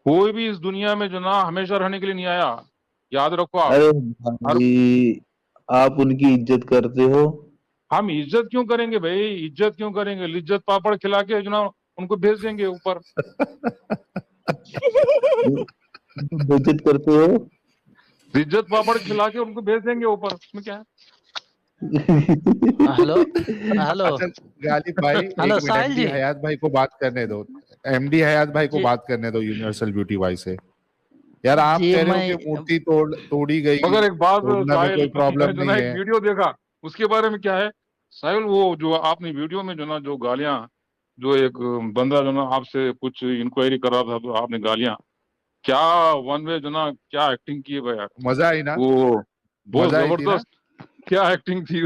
कोई भी इस दुनिया में जो ना हमेशा रहने के लिए नहीं आया, याद रखो आप। अरे हर भाई, आप उनकी इज्जत करते हो? हम इज्जत क्यों करेंगे भाई? इज्जत क्यों करेंगे? लिज्जत पापड़ खिला के जो ना उनको भेज देंगे ऊपर। उनको बेइज्जत करते हो? लिज्जत पापड़ खिला के उनको भेज देंगे ऊपर, उसमें क्या है? हेलो, हेलो, अच्छा गालिब भाई, हेलो एक मिनट, साहिल एमडी जी। हयात भाई को बात करने दो। एमडी हयात भाई को जी बात करने दो यूनिवर्सल ब्यूटी भाई से। यार आप जी कह रहे हो कि मैं मूर्ति तोड़ी गई, मगर एक बात तोड़ना में साहिल, कोई प्रॉब्लम मैं जो ना नहीं एक है। वीडियो देखा, उसके बारे में क्या है साहिल, वो जो आपने वीडियो में जो ना जो गालियां, जो एक बंदा जो ना आपसे कुछ इंक्वायरी कर रहा था, तो आपने गालियां, क्या वन वे जो ना क्या एक्टिंग की है भाई यार। मजा आई ना? वो बहुत मजा आई थी ना? जबरदस्त, क्या एक्टिंग थी।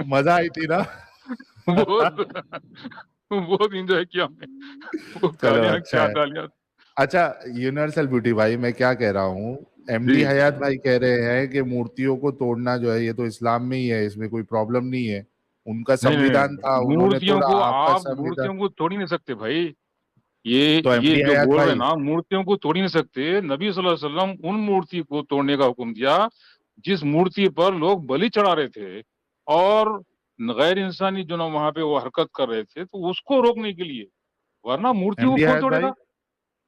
मजा आई थी ना? बहुत बहुत इंजॉय किया हमने। वो चलो गालियां, अच्छा क्या है। गालियां। अच्छा यूनिवर्सल ब्यूटी भाई, मैं क्या कह रहा हूँ, एमडी जी हयात भाई कह रहे हैं कि मूर्तियों को तोड़ना जो है ये तो इस्लाम में ही है, इसमें कोई प्रॉब्लम नहीं है। उनका नहीं नहीं संविधान था, नहीं, उन्होंने मूर्तियों तोड़ा, को आपका आप संविधान। मूर्तियों को तोड़ ही नहीं सकते भाई। ये तो ये एमडी जो हयात बोल रहे हैं भाई, ना, मूर्तियों को तोड़ ही नहीं सकते। नबी सल्लल्लाहु अलैहि वसल्लम उन मूर्ति को तोड़ने का हुक्म दिया जिस मूर्ति पर लोग बलि चढ़ा रहे थे, और गैर इंसानी जो ना वहां पे वो हरकत कर रहे थे, तो उसको रोकने के लिए। वरना मूर्ति को एमडी कौन हयात भाई, तोड़ेगा?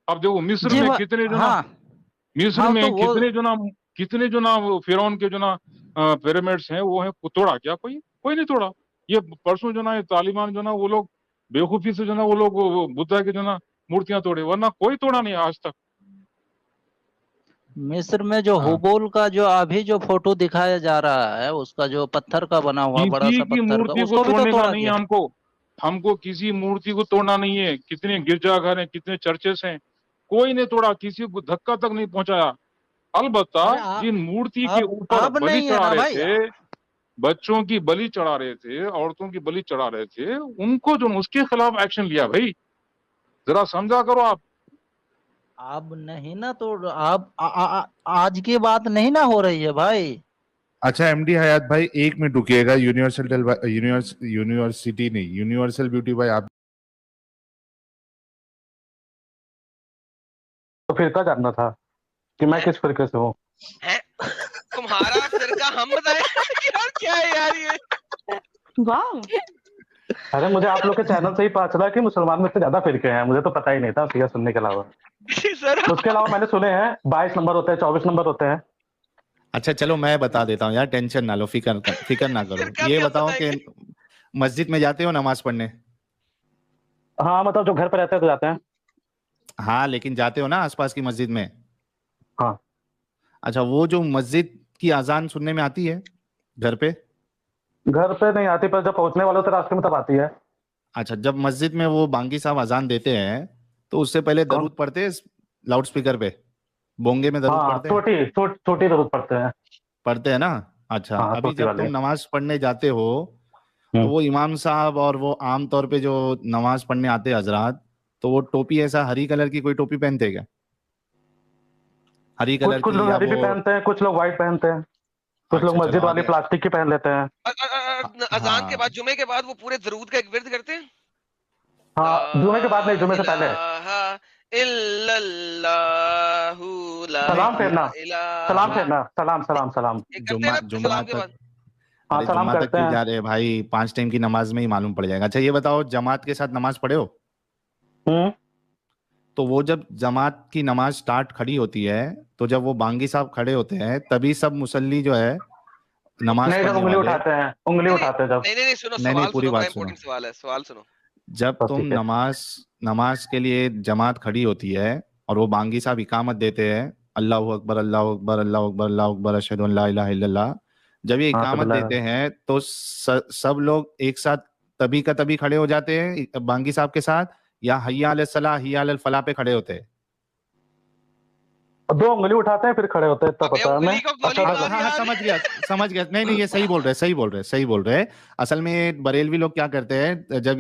अब देखो मिस्र जी में कितने जो ना, हाँ मिस्र हाँ, तो में वो कितने जो ना वो फिरौन के जो ना पिरामिड्स हैं, वो है, तोड़ा क्या कोई? कोई नहीं तोड़ा। ये परसों जो ना ये तालिबान जो ना वो लोग बेवकूफी से जो ना वो लोग वो बुद्धा के जो ना मूर्तियां तोड़े, वरना कोई तोड़ा नहीं आज तक। मिस्र में जो हाँ हुबोल का जो अभी जो फोटो दिखाया जा रहा है, उसका जो पत्थर का बना हुआ बड़ा किसी सा की पत्थर का, मूर्ति को उसको भी तो तोड़ने का तोड़ा नहीं है गया। हमको। हमको किसी मूर्ति को तोड़ना नहीं है। कितने गिरजाघर हैं, कितने चर्चेस हैं, कोई नहीं तोड़ा, किसी को धक्का तक नहीं पहुंचाया। अलबत्ता अरे आ- जिन मूर्ति के ऊपर अब बलि नहीं है चढ़ा ना रहे भाई। थे, बच्चों की बलि चढ़ा रहे थे, औरतों की बलि चढ़ा रहे थे, उनको जो उसके खिलाफ एक्शन लिया भाई, जरा समझा करो आप। अब नहीं ना, तो अब आज की बात नहीं ना हो रही है भाई। अच्छा एमडी हयात भाई 1 मिनट रुकिएगा। यूनिवर्सिटी नहीं, यूनिवर्सल ब्यूटी भाई आप तो फिरका जानना था कि मैं किस फिरके से हूँ। तुम्हारा फिरका हम बताए यार, क्या है यार ये। वाह। अरे मुझे आप लोग के चैनल से ही पता चला कि मुसलमान में इतने ज्यादा फिरके हैं, मुझे तो पता ही नहीं था सिया सुनने के अलावा। सर उसके अलावा मैंने सुने हैं 22 नंबर होते हैं, 24 नंबर होते हैं। अच्छा चलो मैं बता देता हूँ यार, टेंशन ना लो, फिक्र ना करो। फिर क्या ये क्या बताओ बताएंगे? कि मस्जिद में जाते हो नमाज पढ़ने? हाँ मतलब जो घर पे रहते हैं तो जाते हैं। हाँ लेकिन जाते हो ना आसपास की मस्जिद में? हाँ। अच्छा, वो जो मस्जिद की अजान सुनने में आती है घर पे? घर पे नहीं आती, पर जब पहुंचने वाले होते रास्ते में तब आती है। अच्छा, जब मस्जिद में वो बांगी साहब अजान देते हैं तो उससे पहले दरूद पढ़ते हैं लाउड स्पीकर पे, बोंगे में दरूद हाँ पढ़ते हैं? छोटी जरूरत पड़ते हैं ना? अच्छा, हाँ, अभी छोटी जब वाली। तुम नमाज पढ़ने जाते हो तो वो इमाम साहब और वो आम तौर पे जो नमाज पढ़ने आते हैं हजरात, तो वो टोपी ऐसा हरी कलर की कोई टोपी पहनते हैं क्या? हरी कलर कुछ की लोग या हरी भी वो? पहनते हैं, कुछ लोग व्हाइट पहनते हैं, कुछ लोग अच्छा, मस्जिद चलो वाली आगे। प्लास्टिक की पहन लेते हैं। अजान के हाँ बाद, जुमे के बाद वो पूरे दरूद का एक विर्द करते हैं। हाँ जुमे के बाद नहीं, जुमे से पहले। इल्लल्लाहु ला सलाम फेरना, इलाहा सलाम फेरना, सलाम। ये करते हैं ना जुम्मा सलाम के तक? बाद। हाँ अरे सलाम जुम्मा तक करते क्यों हैं। जा रहे हैं भाई? 5 टाइम की नमाज में ही मालूम पड़ जाएगा। अच्छा ये बताओ, जमात के साथ नमाज पढ़े हो? तो वो जब जमात की नमाज स्टार्ट खड़ी होती है, तो जब वो बांगी साहब खड़े होते हैं तभी सब मुसल्ली जो है नमाज नहीं, जब पढ़ने उंगली वाले, उठाते हैं, उंगली उठाते हैं जब। नहीं सुनो, नहीं सवाल पूरी सुनो, बड़ा बात सुनो। इंपॉर्टेंट सवाल है, सवाल सुनो। जब बस तुम ठीक है। नमाज के लिए जमात खड़ी होती है और वो बांगी साहब इकामत देते हैं, अल्लाह अकबर अल्लाह अकबर अल्लाह अकबर अल्लाह अकबर अशहदु अन ला इलाहा इल्लल्लाह, जब ये हाँ, इकामत देते हैं तो सब लोग एक साथ तभी का तभी खड़े हो जाते हैं बांगी साहब के साथ, या हय्या अल सलाह हय्या अल फलाह पे खड़े होते हैं? 2 उंगली उठाते हैं फिर खड़े होते हैं, इतना अबे पता है उंगली हमें। को गोली अच्छा, मार हाँ यार। समझ गया। नहीं ये सही बोल रहे। असल में बरेलवी लोग क्या करते हैं, जब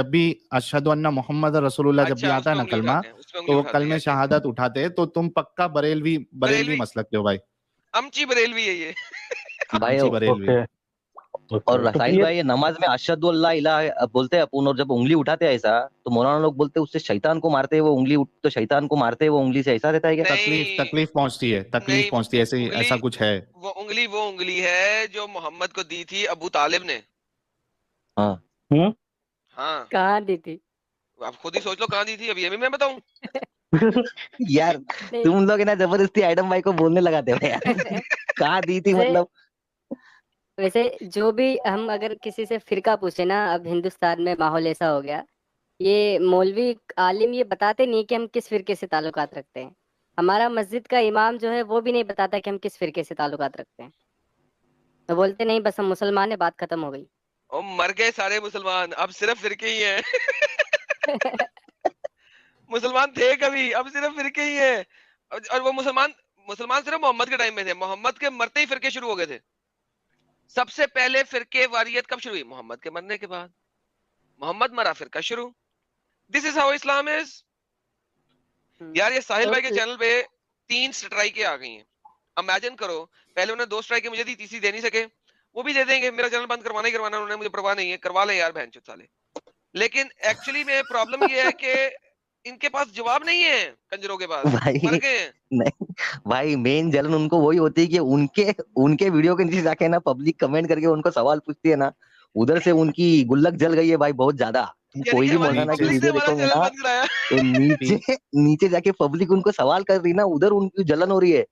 भी अशहदु अन्ना मोहम्मद रसूलुल्लाह जब भी अच्छा, आता है उसमें ना उंगली कलमा, उठाते हैं, उसमें उंगली तो वो उठाते कलमे हैं। शहादत उठाते हैं। तो तुम पक्का बरेलवी मसलक के हो भाई। अमची बरेलवी है ये। भाई अमची बरेलवी। ओके और तो साहिल भाई, ये नमाज में अशहदु अल्ला इलाहा बोलते हैं अपन, और जब उंगली उठाते हैं ऐसा, तो मौलाना लोग बोलते हैं उससे शैतान को मारते हैं, वो उंगली तो शैतान को मारते हैं वो उंगली से, ऐसा रहता है क्या? नहीं, तकलीफ पहुंचती है, नहीं, ऐसे उंगली ऐसा कुछ है। वो उंगली है जो मोहम्मद को दी थी अबू तालिब ने। हाँ हाँ, कहाँ दी थी? आप खुद ही सोच लो कहाँ दी थी, अब ये भी मैं बताऊं? यार तुम लोग है ना जबरदस्ती आइटम भाई को बोलने लगाते हो यार। कहाँ दी थी वैसे- मतलब? वैसे जो भी हम अगर किसी से फिरका पूछे ना, अब हिंदुस्तान में माहौल ऐसा हो गया, ये मौलवी आलिम ये बताते नहीं कि हम किस फिरके से ताल्लुकात रखते हैं। हमारा मस्जिद का इमाम जो है वो भी नहीं बताता कि हम किस फिरके से ताल्लुकात रखते हैं। तो बोलते नहीं बस हम मुसलमान है, बात खत्म हो गई। और मर गए सारे मुसलमान, अब सिर्फ फिरके ही हैं। मुसलमान थे कभी, अब सिर्फ फिरके ही हैं। और वो मुसलमान सिर्फ मोहम्मद के टाइम में थे, मोहम्मद के मरते ही फिरके शुरू हो गए थे। सबसे पहले फिरके वारियत कब शुरू हुई? मोहम्मद के मरने के बाद। मोहम्मद मरा, फिरका शुरू। This is how Islam is. यार ये साहिल भाई के चैनल पे 3 स्ट्राइकें आ गई हैं। इमेजिन करो, पहले उन्होंने 2 स्ट्राइकें मुझे दी, तीसरी दे नहीं सके, वो भी दे देंगे। मेरा चैनल बंद करवाना ही करवाना, उन्होंने, मुझे परवाह नहीं है, करवा ले यार बहनचोद साले। लेकिन एक्चुअली में प्रॉब्लम ये है कि इनके पास जवाब नहीं है, कंजरों के पास, भाई मर गए हैं। नहीं भाई, मेन जलन उनको वही होती है कि उनके वीडियो के नीचे जाके ना पब्लिक कमेंट करके उनको सवाल पूछती है ना, उधर से उनकी गुल्लक जल गई है भाई बहुत ज्यादा। कोई भी मौलाना की वीडियो देखोगे ना तो नीचे जाके पब्लिक उनको सवाल कर रही ना, उधर उनकी जलन हो रही है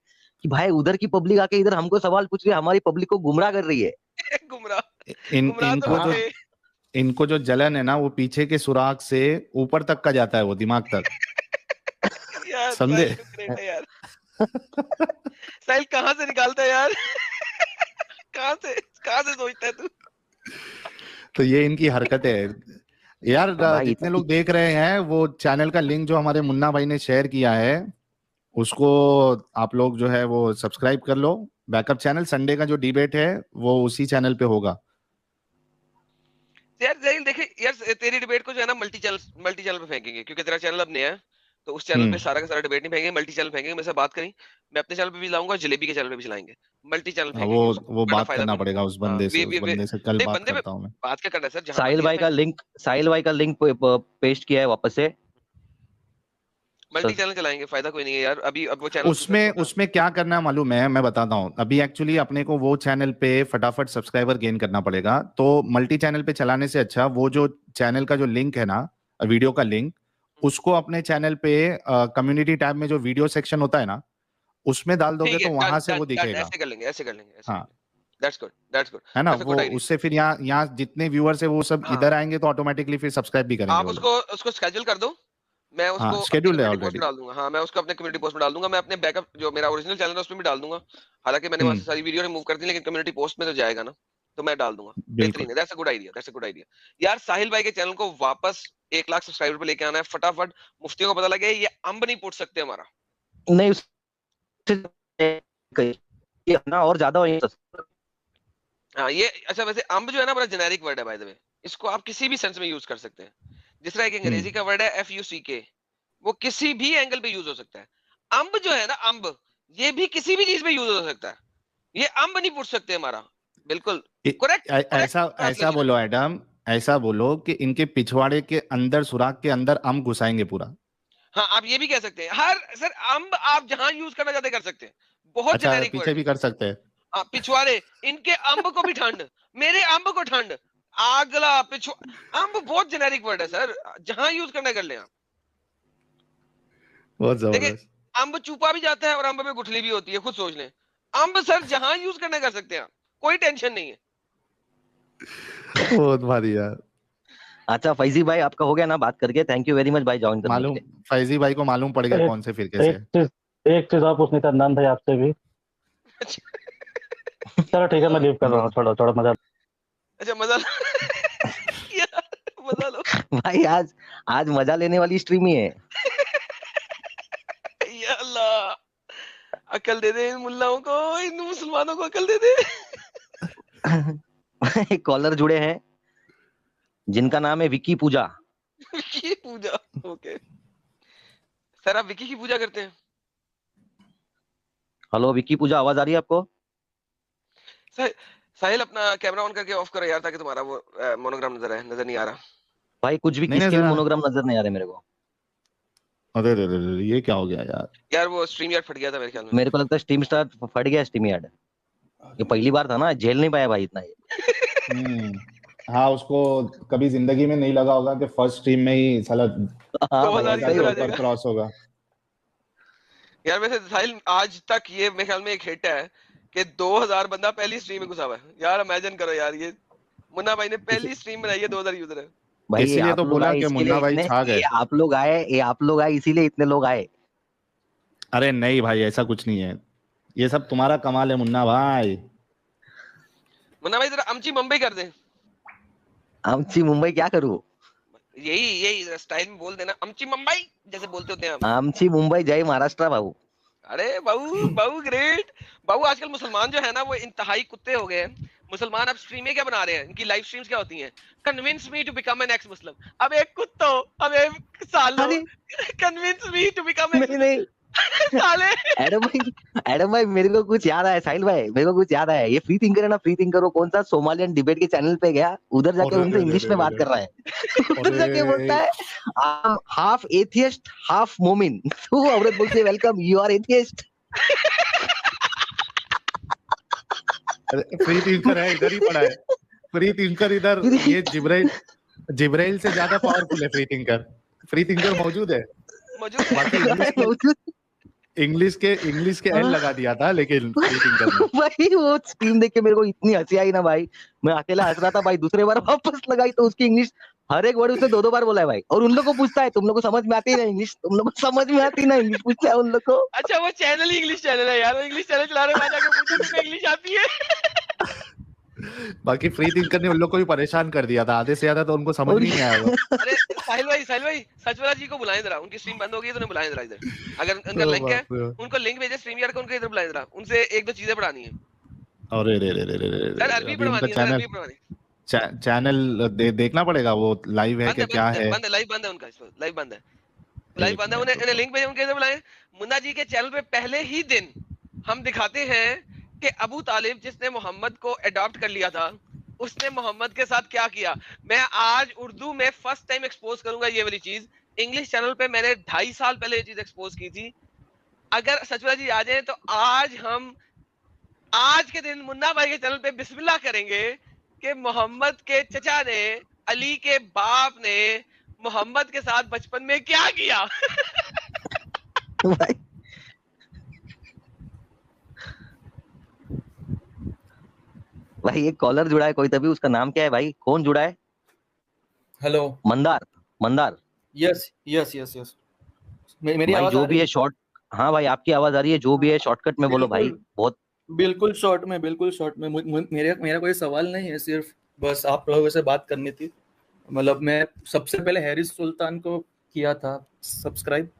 कि भाई उधर की पब्लिक आके इधर हमको सवाल पूछ रही है, हमारी पब्लिक को गुमराह कर रही है। इनको जो जलन है ना, वो पीछे के सुराख से ऊपर तक का जाता है, वो दिमाग तक। समझे? यार साहिल कहाँ से निकालता है यार? कहाँ से सोचता है तू? तो ये इनकी हरकत है यार। जितने लोग देख रहे हैं, वो चैनल का लिंक जो हमारे मुन्ना भाई ने शेयर किया है, उसको आप लोग जो है वो सब्सक्राइब कर लो। बैकअप चैनल, संडे का जो डिबेट है वो उसी चैनल पे होगा। यार जहील देखिए यार, तेरी डिबेट को जो है ना मल्टी चैनल पे फेंकेंगे, क्योंकि तेरा चैनल अब नया है, तो उस चैनल पे सारा का सारा डिबेट नहीं फेंकेंगे, मल्टी चैनल फेंकेंगे। मेरे से बात करी, मैं अपने चैनल पे भी लाऊंगा, जलेबी के चैनल पे भी चलाएंगे, मल्टी चैनल फेंकेंगे उसको, वो बड़ा बात फायदा करना मिलेगा। पड़ेगा उस हाँ, बंदे से, उस बंदे से कल नहीं, बात बंदे पे करता हूँ मैं। बात क्या करना है सर, जहाँ साहिल भाई का लिंक पेस्ट किया है वापस से। मल्टी चैनल चलाएंगे, फायदा कोई नहीं है यार। अभी अब वो चैनल उसमें क्या करना है मालूम है, मैं बताता हूँ। अभी एक्चुअली अपने को वो चैनल पे फटाफट सब्सक्राइबर गेन करना पड़ेगा, तो मल्टी चैनल पे चलाने से अच्छा वो जो चैनल का जो लिंक है ना, वीडियो का लिंक, उसको अपने चैनल पे कम्युनिटी टैब में जो वीडियो सेक्शन होता है ना, उसमें डाल दोगे तो वहां से वो दिखेगा। ऐसे कर लेंगे। हाँ, दैट्स गुड है ना। वो उससे फिर यहाँ जितने व्यूअर्स है वो सब इधर आएंगे, तो ऑटोमेटिकली फिर सब्सक्राइब भी करेंगे। आप उसको शेड्यूल कर दो, मैं उसको शेड्यूल है पोस्ट ऑलरेडी। में डाल दूंगा। हाँ, मैं उसको अपने कम्युनिटी पोस्ट में डाल दूंगा। मैं अपने बैकअप जो मेरा ओरिजिनल चैनल है उसमें भी डाल दूंगा। हालांकि मैंने वहां से सारी वीडियो रिमूव कर दी, लेकिन कम्युनिटी पोस्ट में तो जाएगा ना, तो मैं डाल दूंगा। बेहतरीन है, दैट्स अ गुड आइडिया। यार साहिल भाई के चैनल को वापस 1 लाख सब्सक्राइबर पे लेके आना है फटाफट। मुफ्तियों को पता लगे ये अंब नहीं पूछ सकते हमारा। नहीं ना, और ज्यादा हाँ, ये अच्छा, वैसे अंब जो है ना बड़ा जेनेरिक वर्ड है बाय द वे, इसको आप किसी भी सेंस में यूज कर सकते हैं। जिस तरह एक अंग्रेजी का वर्ड है FUCK, वो किसी भी एंगल पे यूज हो सकता है। अंब जो है ना, अंब, ये भी किसी भी चीज पे यूज हो सकता है। ये अंब नहीं पूछ सकते हमारा, बिल्कुल करेक्ट। ऐसा बोलो एडम, ऐसा बोलो कि इनके पिछवाड़े के अंदर, सुराख के अंदर अंब घुसाएंगे पूरा। हाँ, आप ये भी कह सकते हैं। सर अंब आप जहां यूज करना चाहते कर सकते हैं, बहुत जेनेरिक पीछे भी कर सकते हैं। पिछवाड़े, इनके अंब को भी ठंड, मेरे अंब को ठंड, आगला अंब बहुत जेनेरिक वर्ड है सर, जहां यूज करना कर ले आप। बहुत जबरदस्त। अंब चूपा भी जाता है और अंब में गुठली भी होती है, खुद सोच लें। अंब सर जहां यूज करना कर सकते हैं, कोई टेंशन नहीं है। बहुत भारी यार। अच्छा फैजी भाई, आपका हो गया ना बात करके? थैंक यू वेरी मच भाई ज्वाइन करने के लिए। फैजी भाई को मालूम पड़ गया कौन से फिरके से। एक चीज और पूछनी थी अदनान भाई आपसे भी। चलो ठीक है, मैं लीव कर रहा हूँ, थोड़ा मजा। अच्छा, मजा लो भाई, आज मजा लेने वाली स्ट्रीम ही है। या अल्लाह, अकल दे दे इन मुल्लाओं को, इन मुसलमानों को अकल दे दे। एक कॉलर जुड़े हैं जिनका नाम है विकी पूजा। विकी पूजा, ओके सर, आप विकी की पूजा करते हैं? हेलो विकी पूजा, आवाज आ रही है आपको? साहिल अपना कैमरा ऑन करके ऑफ करो यार, ताकि तुम्हारा वो मोनोग्राम नजर नहीं आ रहा। भाई कुछ भी, किसके भी मोनोग्राम नजर नहीं आ रहे मेरे को। अरे ये क्या हो गया यार वो स्ट्रीम यार्ड फट गया था मेरे ख्याल में। मेरे को लगता है स्ट्रीम स्टार फट गया, स्ट्रीम यार्ड। ये पहली बार था ना, झेल नहीं पाया भाई इतना ये। हाँ, उसको कभी जिंदगी में नहीं लगा होगा कि फर्स्ट स्ट्रीम में ही साला 2000 क्रॉस होगा। यार वैसे साहिल, आज तक ये मेरे ख्याल में एक हिट है कि 2000 बंदा पहली स्ट्रीम में घुसा हुआ है। यार इमेजिन करो यार, ये मुन्ना भाई ने पहली स्ट्रीम बनाई है, 2000 यूजर है भाई। इसीलिए तो बोला कि मुन्ना भाई छा गए। आप लोग आए इसीलिए इतने लोग आए। अरे नहीं भाई, ऐसा कुछ नहीं है, ये सब तुम्हारा कमाल है मुन्ना भाई। मुन्ना भाई जरा अमची मुंबई कर दे। अमची मुंबई क्या करूं? यही स्टाइल में बोल देना, अमची मुंबई जैसे बोलते होते हैं हम। अमची मुंबई, जय महाराष्ट्र बाबू। अरे बाबू ग्रेट बाबू। आजकल मुसलमान जो है ना वो इंतहाई कुत्ते हो गए हैं। मुसलमान अब स्ट्रीमें क्या बना रहे हैं, इनकी लाइव स्ट्रीम्स क्या होती हैं? Convince me to become an ex Muslim. अब एक कुत्तो, अब एक सालो, कन्विंस मी टू बिकम नहीं साले। एडम भाई मेरे को कुछ याद आया, साहिल भाई मेरे को कुछ याद आया। ये फ्री थिंकर है ना, फ्री थिंकर, वो कौन सा सोमालियन डिबेट के चैनल पे गया, उधर जाके उनसे इंग्लिश में बात कर रहा है। उधर जाके बोलता है हाफ एथियस्ट हाफ मोमिन। तो औरत बोलती है welcome, you are atheist. Free thinker है, इधर ही पड़ा है फ्री थिंकर इधर। ये जिब्राइल से ज्यादा पावरफुल है फ्री थिंकर मौजूद है। इंग्लिश के एल लगा दिया था, लेकिन भाई वो स्ट्रीम देख के मेरे को इतनी हंसी आई ना भाई, मैं अकेला हंस रहा था भाई। दूसरे बार वापस लगाई तो उसकी इंग्लिश हर एक वर्ड उसने 2-2 बार बोला है भाई। और उन लोग को पूछता है तुम लोग को समझ में आती है ना इंग्लिश, तुम लोग को समझ में आती है ना इंग्लिश, पूछता है उन लोग को। अच्छा वो चैनल ही इंग्लिश चैनल है यार, वो इंग्लिश चैनल चला रहे हैं, इंग्लिश आती है। बाकी फ्री थिंकर ने उन लोग को भी परेशान कर दिया था, आधे से ज्यादा तो उनको समझ में ही नहीं आया वो। अरे साहिल भाई सचवाला जी को बुलाएं जरा, उनकी स्ट्रीम बंद हो गई है तो उन्हें बुलाएं जरा इधर। अगर उनका लिंक है, उनको लिंक भेजे स्ट्रीम यार को, उनको इधर बुलाएं जरा, उनसे एक दो चीजें पढ़ानी है। अरे रे रे रे रे रे सर अरबी पढ़वानी है, सर अरबी पढ़वानी। चैनल देखना पड़ेगा, वो लाइव है कि क्या है? बंद है, लाइव बंद है उनका, लाइव बंद है, लाइव बंद है। उन्हें लिंक भेजे, उनके इधर बुलाएं। मुन्ना जी के चैनल पे पहले ही दिन हम दिखाते हैं कि अबू तालिब जिसने मोहम्मद को अडॉप्ट कर लिया था, उसने मोहम्मद के साथ क्या किया। मैं आज उर्दू में फर्स्ट टाइम एक्सपोज करूंगा ये वाली चीज। इंग्लिश चैनल पे मैंने 2.5 साल पहले ये चीज एक्सपोज की थी। अगर सचवाला जी आ जाए तो आज हम आज के दिन मुन्ना भाई के चैनल पे बिस्मिल्लाह करेंगे कि मोहम्मद के चचा ने, अली के बाप ने मोहम्मद के साथ बचपन में क्या किया। भाई एक कॉलर जुड़ा है कोई, तभी उसका नाम क्या है भाई? कौन जुड़ा है? Hello Mandar. Yes yes yes yes, मेरी भाई आवाज जो आ भी रही है है? शॉर्ट, हाँ भाई आपकी आवाज आ रही है, जो भी है शॉर्टकट में बोलो भाई। बहुत बिल्कुल शॉर्ट में, बिल्कुल शॉर्ट में। मेरा कोई सवाल नहीं है, सिर्फ बस आप लोगों से बात करनी थी। मतलब मैं सबसे पहले हैरिस सुल्तान को किया था सब्सक्राइब,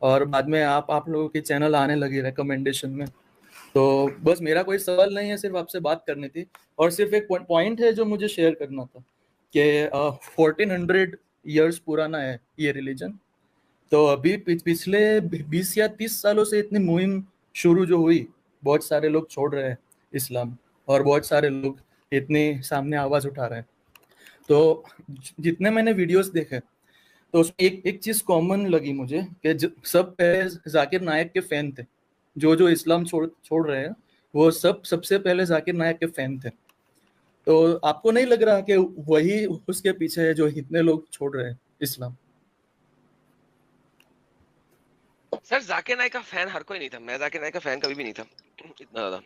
और बाद में आप लोगों के चैनल आने लगे रिकमेंडेशन में। तो बस मेरा कोई सवाल नहीं है, सिर्फ आपसे बात करनी थी। और सिर्फ एक पॉइंट है जो मुझे शेयर करना था कि 1400 ईयर्स पुराना है ये रिलीजन। तो अभी पिछले 20 या 30 सालों से इतनी मुहिम शुरू जो हुई, बहुत सारे लोग छोड़ रहे हैं इस्लाम, और बहुत सारे लोग इतने सामने आवाज उठा रहे हैं। तो जितने मैंने वीडियोस देखे तो उसमें एक चीज कॉमन लगी मुझे कि सब पहले जाकिर नायक के फैन थे। जो इस्लाम छोड़ रहे हैं वो सबसे पहले जाकिर नायक के फैन थे। तो आपको नहीं लग रहा कि वही उसके पीछे है जो इतने लोग छोड़ रहे हैं इस्लाम? सर जाकिर नाइक का फैन हर कोई नहीं था। मैं जाकिर नाइक का फैन कभी भी नहीं था इतना ज्यादा।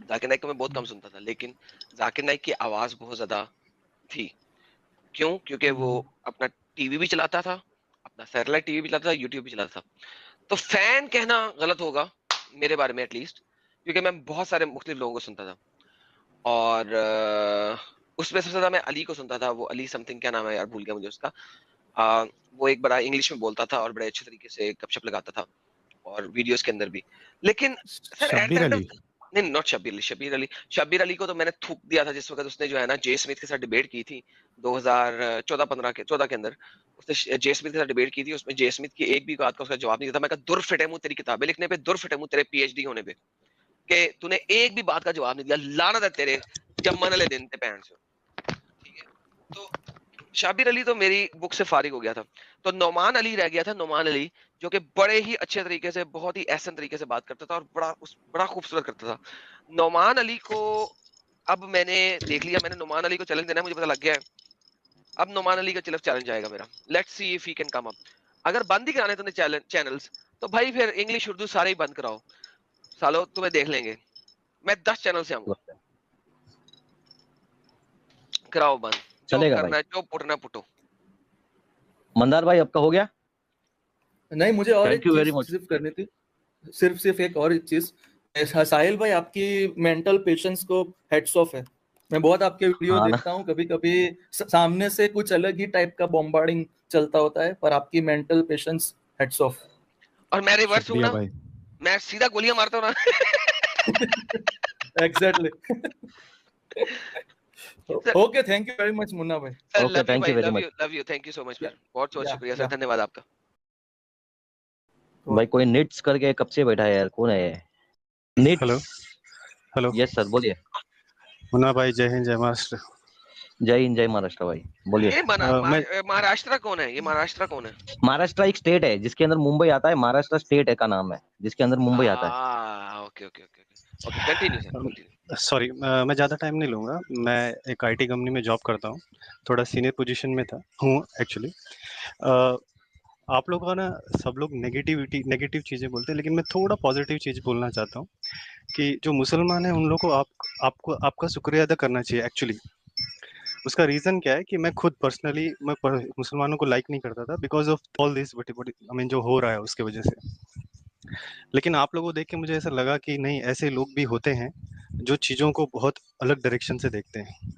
जाकिर नाइक को मैं बहुत कम सुनता था, लेकिन जाकिर नाइक की आवाज बहुत ज्यादा थी। क्यों? क्योंकि वो अपना टीवी भी चलाता था, अपना सैटेलाइट टीवी भी चलाता था, यूट्यूब भी चलाता था। तो फैन कहना गलत होगा मेरे बारे में एटलीस्ट, क्योंकि मैं बहुत सारे मुख्तलिफ लोगों को सुनता था। और उसमें सबसे ज्यादा मैं अली को सुनता था। वो अली समथिंग, क्या नाम है यार, भूल गया मुझे उसका। वो एक बड़ा इंग्लिश में बोलता था और बड़े अच्छे तरीके से गपशप लगाता था, और वीडियोस के अंदर भी। लेकिन सर शब्बीर अली? नहीं, नॉट शब्बीर अली को तो मैंने थूक दिया था जिस वक्त उसने जो है ना जे स्मिथ के साथ डिबेट की थी 2014 के अंदर। उसने जे स्मिथ के साथ डिबेट की थी, उसमें जे स्मिथ की एक भी बात का उसका जवाब नहीं दिया था। मैं कहा दुर फिटे मुंह तेरी किताबें लिखने पे, दुर फिटे मुंह तेरे पीएचडी होने पे, कि तूने एक भी बात का जवाब नहीं दिया। लानत है तेरे जम्मन वाले दिन ते पैंट से। ठीक है, तो शाबिर अली तो मेरी बुक से फारिग हो गया था। तो नौमान अली रह गया था। नौमान अली जो कि बड़े ही अच्छे तरीके से, बहुत ही एहसन तरीके से बात करता था और बड़ा खूबसूरत करता था। नौमान अली को अब मैंने देख लिया, मैंने नौमान अली को चैलेंज देना है, मुझे पता लग गया है। अब नौमान अली का चिल्फ चैलेंज आएगा मेरा। Let's see if he can come up. अगर बंद ही कराने तुमने चैनल्स, तो भाई फिर इंग्लिश उर्दू सारे ही बंद कराओ सालो, तुम्हें देख लेंगे। मैं 10 चैनल से आऊंगा, कराओ बंद, जो करना है, जो पुटना पुटो। मंदार भाई आपका हो गया? नहीं, मुझे और एक Thank you very चीज much. सिर्फ करनी थी, सिर्फ एक और चीज। साहिल भाई, आपकी मेंटल पेशेंस को हेड्स ऑफ है। मैं बहुत आपके वीडियो हाँ ना। देखता हूँ, कभी कभी सामने से कुछ अलग ही टाइप का बॉम्बार्डिंग चलता होता है, पर आपकी मेंटल पेशेंस हेड्स ऑफ। और मैं रिवर्स हूँ शुक्रिया ना, भाई। मैं सीधा गोलियां मारता हूँ ना। Exactly. Okay, thank you very much Munna भाई। Okay, thank you very much. Love you, thank you so much. बहुत बहुत Yeah, शुक्रिया सर, yeah. धन्यवाद आपका। भाई कोई निट्स करके कब से बैठा है यार, कौन है ये? निट्स। हेलो यस सर, बोलिए। मुन्ना भाई, जय हिंद, जय महाराष्ट्र। जय हिंद, जय महाराष्ट्र भाई, बोलिए। ये महाराष्ट्र कौन है? ये महाराष्ट्र कौन है? महाराष्ट्र एक स्टेट है जिसके अंदर मुंबई आता है। महाराष्ट्र स्टेट है का नाम है जिसके अंदर मुंबई आता है। Okay okay okay okay, continue sir, continue. Sorry, मैं ज़्यादा टाइम नहीं लूँगा। मैं एक आईटी कंपनी में जॉब करता हूँ, थोड़ा सीनियर पोजीशन में हूँ एक्चुअली। आप लोगों का ना, सब लोग नेगेटिव चीज़ें बोलते हैं, लेकिन मैं थोड़ा पॉजिटिव चीज़ बोलना चाहता हूँ कि जो मुसलमान हैं उन लोगों को आपका शुक्रिया अदा करना चाहिए एक्चुअली। उसका रीज़न क्या है कि मैं खुद पर्सनली मुसलमानों को लाइक नहीं करता था, because of all this I mean जो हो रहा है उसके वजह से। लेकिन आप लोगों को देख के मुझे ऐसा लगा कि नहीं, ऐसे लोग भी होते हैं जो चीज़ों को बहुत अलग डायरेक्शन से देखते हैं।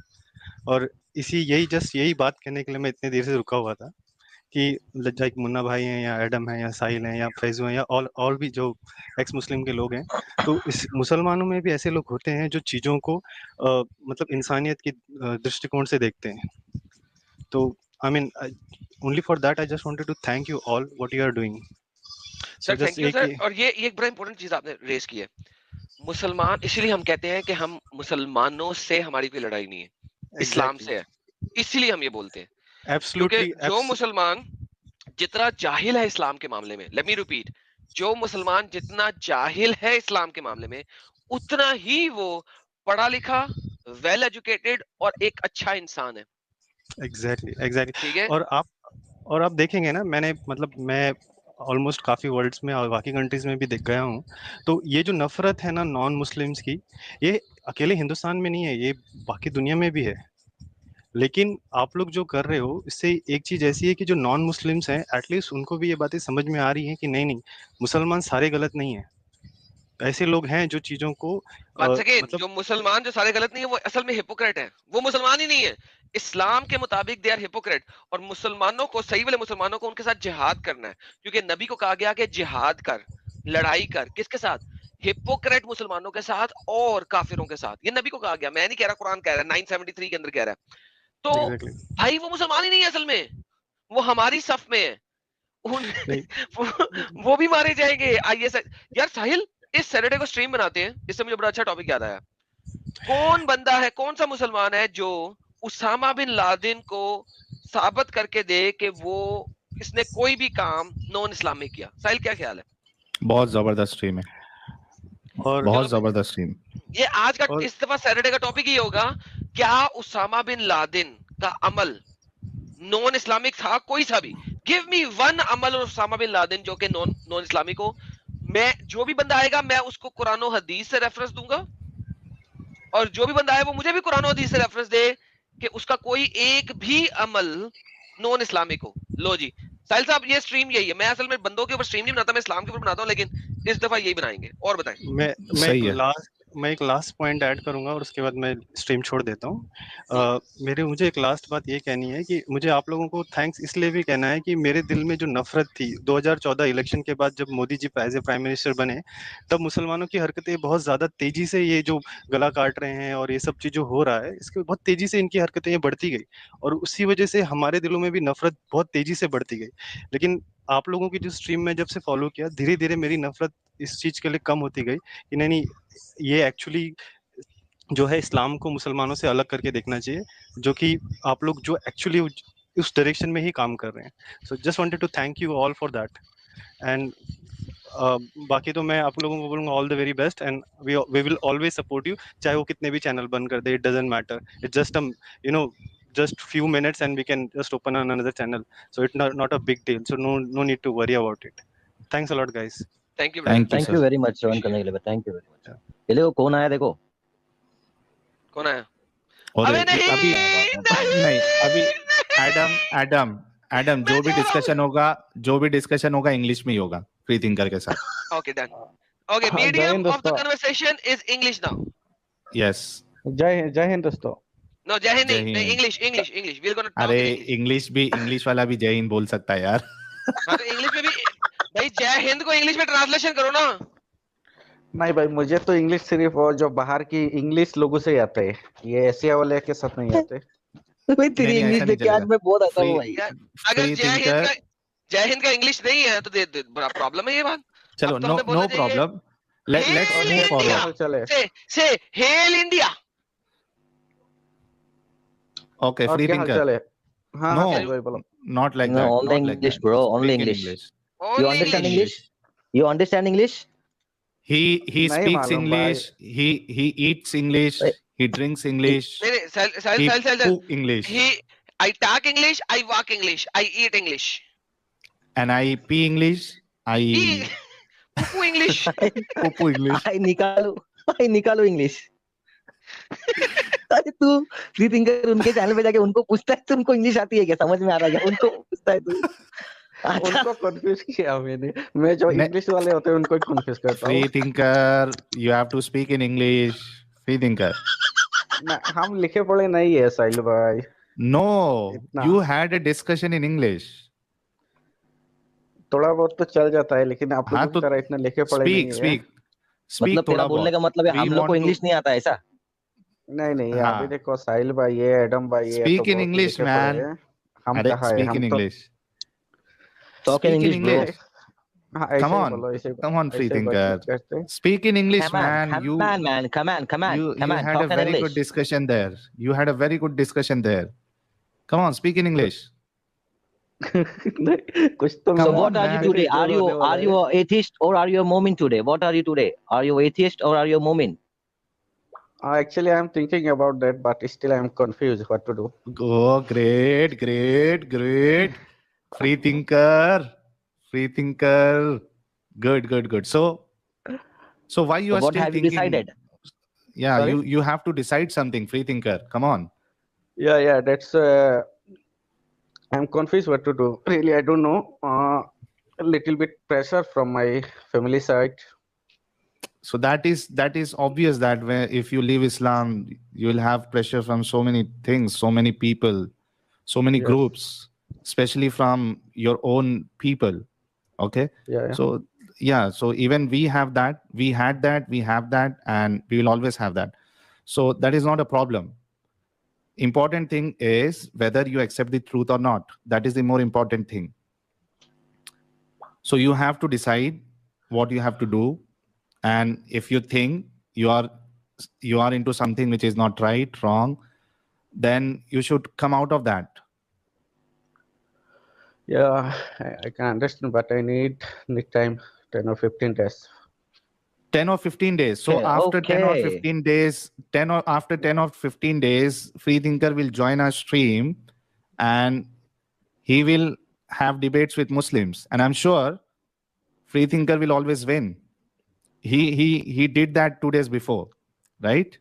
और यही बात कहने के लिए मैं इतनी देर से रुका हुआ था कि लाइक मुन्ना भाई हैं या एडम हैं या साहिल हैं या फैजू हैं या और भी जो एक्स मुस्लिम के लोग हैं, तो इस मुसलमानों में भी ऐसे लोग होते हैं जो चीज़ों को मतलब इंसानियत की दृष्टिकोण से देखते हैं। तो I mean only for that I just wanted to thank you all what you are doing. Sir thank you sir. और ये एक बड़ा इंपॉर्टेंट चीज आपने रेस की है, मुसलमान, इसीलिए हम कहते हैं कि हम मुसलमानों से हमारी कोई लड़ाई नहीं है, इस्लाम से है, इसीलिए हम ये बोलते हैं। Absolutely, क्योंकि जो मुसलमान जितना जाहिल है इस्लाम के मामले में, लेट मी रिपीट, जो मुसलमान जितना जाहिल है इस्लाम के मामले में, उतना ही वो पढ़ा लिखा, वेल एजुकेटेड और एक अच्छा इंसान है। एग्जैक्टली ठीक है। और आप देखेंगे ना, मैं ऑलमोस्ट काफ़ी वर्ल्ड्स में और बाकी कंट्रीज में भी देख गया हूँ, तो ये जो नफरत है ना नॉन मुस्लिम्स की, ये अकेले हिंदुस्तान में नहीं है, ये बाकी दुनिया में भी है। लेकिन आप लोग जो कर रहे हो, इससे एक चीज़ ऐसी है कि जो नॉन मुस्लिम्स हैं एटलीस्ट उनको भी ये बातें समझ में आ रही हैं कि नहीं मुसलमान सारे गलत नहीं है, ऐसे लोग हैं जो चीज़ों को मतलब जो मुसलमान जो सारे गलत नहीं है वो असल में हिपोक्रेट है, वो मुसलमान ही नहीं है। इस्लाम के मुताबिक दे आर हिपोक्रेट। और मुसलमानों को, सही वाले मुसलमानों को उनके साथ जिहाद करना है, क्योंकि नबी को कहा गया कि जिहाद कर, लड़ाई कर, किसके साथ? हिपोक्रेट मुसलमानों के साथ और काफिरों के साथ। ये नबी को कहा गया, मैं नहीं कह रहा, कुरान कह रहा है, 973 के अंदर कह रहा है। तो भाई वो मुसलमान ही नहीं है असल में, वो हमारी सफ में है, वो भी मारे जाएंगे। आइए यार साहिल, इस सैटरडे को स्ट्रीम बनाते हैं, इससे मुझे बड़ा अच्छा टॉपिक याद आया। कौन बंदा है, कौन सा मुसलमान है जो उसामा बिन लादेन को साबित करके दे कि वो इसने कोई भी काम नॉन इस्लामिक किया? साहिल क्या ख्याल है? बहुत जबरदस्त स्ट्रीम है, और बहुत जबरदस्त स्ट्रीम। ये आज का इस दफा सैटरडे का टॉपिक ही होगा, क्या उसामा बिन लादेन का अमल नॉन इस्लामिक था? कोई सा भी, गिव मी वन अमल और उसामा बिन लादेन जो कि नॉन इस्लामिक हो। मैं, जो भी बंदा आएगा मैं उसको कुरान और हदीस से रेफरेंस दूंगा, और जो भी बंदा है वो मुझे भी कुरान और हदीस से रेफरेंस दे कि उसका कोई एक भी अमल नॉन इस्लामिक हो। लो जी साहिल साहब, ये स्ट्रीम यही है। मैं असल में बंदों के ऊपर स्ट्रीम नहीं बनाता, मैं इस्लाम के ऊपर बनाता हूँ, लेकिन इस दफा यही बनाएंगे। और बताएं। मैं एक लास्ट पॉइंट ऐड करूंगा और उसके बाद मैं स्ट्रीम छोड़ देता हूँ। मुझे एक लास्ट बात ये कहनी है कि मुझे आप लोगों को थैंक्स इसलिए भी कहना है कि मेरे दिल में जो नफरत थी 2014 इलेक्शन के बाद, जब Modi ji as a prime minister बने, तब मुसलमानों की हरकतें बहुत ज़्यादा तेज़ी से, ये जो गला काट रहे हैं और ये सब चीज़ जो हो रहा है, इसके बहुत तेज़ी से इनकी हरकतें ये बढ़ती गई, और उसी वजह से हमारे दिलों में भी नफरत बहुत तेज़ी से बढ़ती गई। लेकिन आप लोगों की जो स्ट्रीम में जब से फॉलो किया, धीरे धीरे मेरी नफरत इस चीज़ के लिए कम होती गई कि नहीं, ये एक्चुअली जो है इस्लाम को मुसलमानों से अलग करके देखना चाहिए, जो कि आप लोग जो एक्चुअली उस डायरेक्शन में ही काम कर रहे हैं। So just wanted to thank you all for that. And बाकी तो मैं आप लोगों को बोलूँगा all the very best, and we will always support you, चाहे वो कितने भी चैनल बंद कर दे, it doesn't matter, it's just just few minutes and we can just open another channel, so it's not a big deal, so no need to worry about it. Thanks a lot guys. Thank you very much join करने के लिए, thank you very much। ये देखो कौन आया, देखो कौन आया? अबे नहीं अभी एडम जो भी डिस्कशन होगा इंग्लिश में ही होगा, फ्री थिंकर के साथ। Okay, done. Okay, medium of the conversation is English now. Yes. जय हिंद दोस्तों। No, जय हिंद नहीं, English. We're going to talk अरे इंग्लिश वाला भी जय हिंद बोल सकता है यार। हाँ तो इंग्लिश में भी भाई जय हिंद को इंग्लिश में ट्रांसलेशन करो ना। नहीं भाई, मुझे तो इंग्लिश सिर्फ और जो बाहर की इंग्लिश लोगों से आते हैं, ये एशिया वाले के साथ नहीं आते। भाई तेरी इंग्लिश देख के आज मैं बहुत हंसा हूं भाई। अगर जय हिंद का इंग्लिश नहीं है तो बड़ा प्रॉब्लम है ये बात। चलो no problem, let's move forward. चले से हेल इंडिया। Okay, free thinker. हाँ no, भाई बोलो। Not like that. Only English, bro. Only English. You understand English? You understand English? He speaks English. He eats English. He drinks English. He poop English. I talk English. I walk English. I eat English. And I pee English. I poo English. Poo English. I निकालो English. अरे तू free thinker उनके channel पे जाके उनको पूछता है तुमको इंग्लिश आती है क्या, समझ में आ रहा है क्या, उनको पूछता है तू। उनको कंफ्यूज किया मैंने, मैं जो इंग्लिश वाले होते हैं उनको कंफ्यूज करता हूं। Free thinker, you have to speak in English. Free thinker? हम लिखे पढ़े नहीं है साहिल भाई। नो, इतना you had a discussion in English. थोड़ा बहुत तो चल जाता है, लेकिन आप हाँ लोगों की तो तरह इतना लिखे पढ़े नहीं स्पीक है। स्पीक स्पीक मतलब तेरा थोड़ा बोलने बहुत। का मतलब है वी हम लोग को वांट टू, इंग्लिश नहीं आता ऐसा? नहीं अभी हाँ, देखो साहिल भाई है, एडम भाई है, तो स्पीक इन बहुत इंग्लिश लिखे पढ़े मैन। हैं। हम अरे कहाँ है, स्पीक हम इन तो English, talk in speak in English bro. English. हाँ कम ऐसे ही ऑन, बोलो, कम ऑन फ्री ऐसे ही थिंकर, बातचीत करते हैं। Speak in English Come on, man. come on, man, come on, come on, you come you on, had a talk in very good English. discussion there. You had a very good discussion there. Come on, speak in English. कुछ तो Come So मेरा what on, are you man. today? जोर होने वाला Are you है। a atheist or are you a Momin today? What are you today? Are you atheist or are you a Momin? Actually, I'm thinking about that, but still I'm confused what to do. Oh, great, great, great. Free thinker, free thinker. Good, good, good. So why you So are what still have you thinking? decided? Yeah, Sorry? you have to decide something, free thinker. Come on. Yeah, that's I'm confused what to do. Really, I don't know. A little bit pressure from my family side. So that is obvious that if you leave Islam, you will have pressure from so many things, so many people, so many Yes. groups, especially from your own people. Okay. Yeah. So yeah, so even we have that, we had that, we have that, and we will always have that. So that is not a problem. Important thing is whether you accept the truth or not. That is the more important thing. So you have to decide what you have to do, and if you think you are into something which is not right, wrong, then you should come out of that. Yeah, I can understand, but I need time, 10 or 15 days. 10 or 15 days. So Okay, after 10 or okay. 15 days, after 10 or 15 days, Free Thinker will join our stream and he will have debates with Muslims. And I'm sure Free Thinker will always win. He did that 2 days before, right?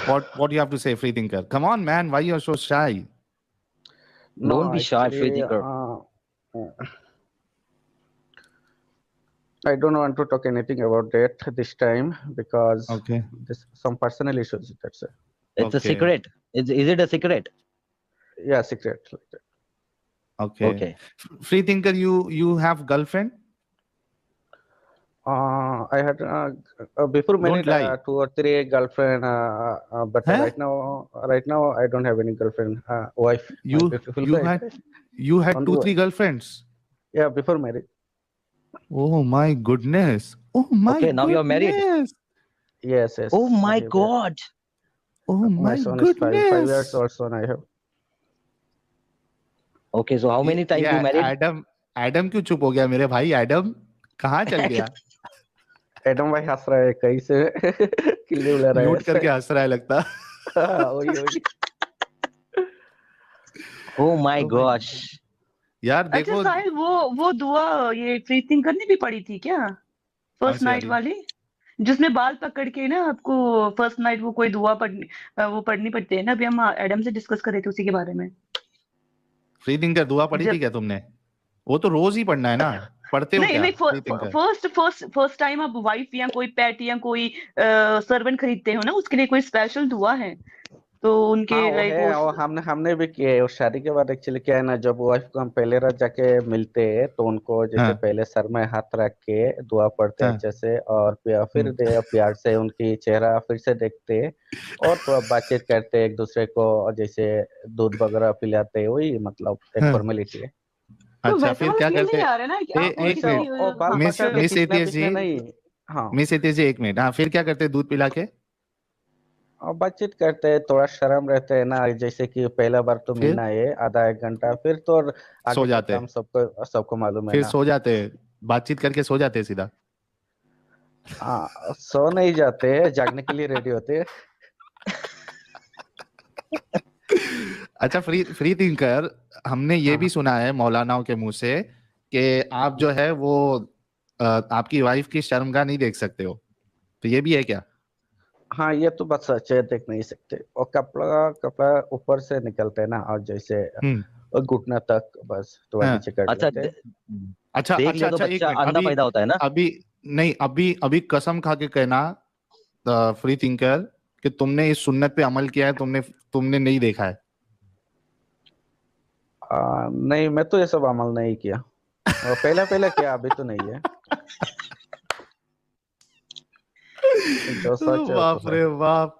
What do you have to say, Free Thinker? Come on, man. Why you're so shy? No, Don't be shy, free actually, thinker. I don't want to talk anything about that this time because Okay. this some personal issues. That's it. It's a Okay. secret. Is it a secret? Yeah, secret. Like that. Okay. Okay. Free Thinker, you have girlfriend? I had before married Don't lie. 2 or 3 girlfriend, but Huh? right now I don't have any girlfriend. Wife, my beautiful wife. You had Only 2-3 wife. girlfriends? Yeah, before marriage. Oh my goodness. Oh my Okay, now you're married. goodness. Yes. Oh I my have a- God. Oh My my son is 5 years goodness. old. Son I have. Okay, so how many times you married? Adam क्यों चुप हो गया मेरे भाई? Adam कहाँ चल गया? Adam भाई हंस रहा है कहीं से किल्ली उड़ा रहा है म्यूट करके हंस रहा है लगता। वही Oh my gosh. यार अच्छा देखो, साहिल, वो दुआ ये फ्री थिंकर ने भी पढ़ी थी क्या? फर्स्ट सी नाइट वाली? वाली, जिसमें बाल पकड़ के ना आपको फर्स्ट नाइट वो कोई दुआ पढ़नी पड़ती है ना। अभी हम एडम से डिस्कस कर रहे थे उसी के बारे में। फ्री थिंकर दुआ पढ़ी थी क्या तुमने? वो तो रोज ही पढ़ना है ना, पढ़ते हो क्या? नहीं, फ्री थिंकर फर्स्ट टाइम आप वाइफ या कोई पेट या कोई सर्वेंट खरीदते हो ना, उसके लिए कोई स्पेशल दुआ है तो उनके हाँ वो लाइक है, और हमने भी किए। और शादी के बाद एक्चुअली क्या है ना, जब वाइफ को हम पहले रात जाके मिलते हैं तो उनको जैसे हाँ। पहले सर में हाथ रख के दुआ पढ़ते हाँ। अच्छे से, और फिर प्यार से उनकी चेहरा फिर से देखते और थोड़ा बातचीत करते एक दूसरे को, जैसे दूध वगैरह पिलाते। वही मतलब एक हाँ। फॉर्मेलिटी है। तो अच्छा, वैसा फिर वाला क्या फील करते? नहीं आ रहा है ना कि आप एक किसी मिनट, और बाल मिस पकड़ के मिस खींचना इतिहास जी, नहीं। हाँ, मिस इतिहास जी, एक मिनट। हाँ, फिर क्या करते दूध पिला के? और बातचीत करते हैं, थोड़ा शर्म रहते हैं ना, जैसे कि पहला बार तो फिर मिलना है आधा एक घंटा, फिर तो आगे सो का जाते? काम सबको मालूम है फिर ना। सो जाते? बातचीत करके सो जाते सीधा? हाँ, सो नहीं जाते, जागने के लिए रेडी होते हैं। अच्छा, फ्री थिंकर, हमने ये भी सुना है मौलानाओं के मुंह से कि आप जो है वो आपकी वाइफ की शर्मगाह नहीं देख सकते हो, तो ये भी है क्या? हाँ, ये तो बात सच है, देख नहीं सकते। और कपड़ा ऊपर से निकलते है ना, और जैसे घुटना तक बस थोड़ा हाँ। नीचे कर अच्छा लेते हैं। अच्छा देख अच्छा ले तो अच्छा, एक बच्चा मिनट, अंधा पैदा होता है ना? अभी नहीं, अभी अभी कसम खा के कहना फ्री थिंकर कि तुमने इस सुन्नत पे अमल किया है, तुमने नहीं देखा है। नहीं, मैं तो ये सब अमल नहीं किया, और पहले पहले किया, अभी तो नहीं है। जो सच है वो बाप तो रे है। बाप,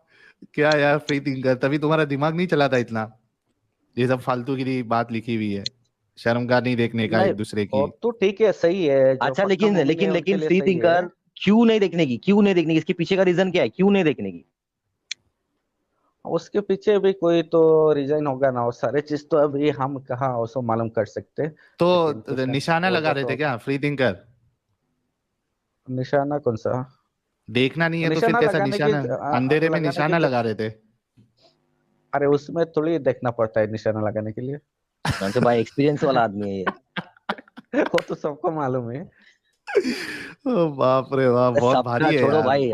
क्या यार फ्री थिंकर, तभी तुम्हारा दिमाग नहीं चला था इतना। ये सब फालतू की बात लिखी हुई है, शर्म का नहीं देखने का नहीं, एक दूसरे की। और तो ठीक है, सही है, जो अच्छा, पक्का लेकिन मोमिन है लेकिन उनके लेकिन लिए फ्री सही है। थिंकर क्यों नहीं देखने की, क्यों नहीं देखने की, इसके पीछे का रीजन क्या है, क्यों नहीं देखने की? उसके पीछे भी कोई तो रीजन होगा ना, वो सारे चीज तो अभी हम कहाँ उसको मालूम कर सकते, लेकिन कुछ तो ना निशाना कुछ लगा वजह रहे तो थे क्या होगा। Free thinker? निशाना कौन सा? देखना नहीं है तो फिर निशाना कैसा लगाने की निशाना? अंधेरे में लगाने की निशाना लगा रहे थे? अरे उसमें थोड़ी देखना पड़ता है निशाना लगाने के लिए। तो भाई एक्सपीरियंस वाला आदमी है ये। वो तो सबको मालूम है। ओ बाप रे बाप, बहुत सबका भारी है छोड़ो यार। भाई,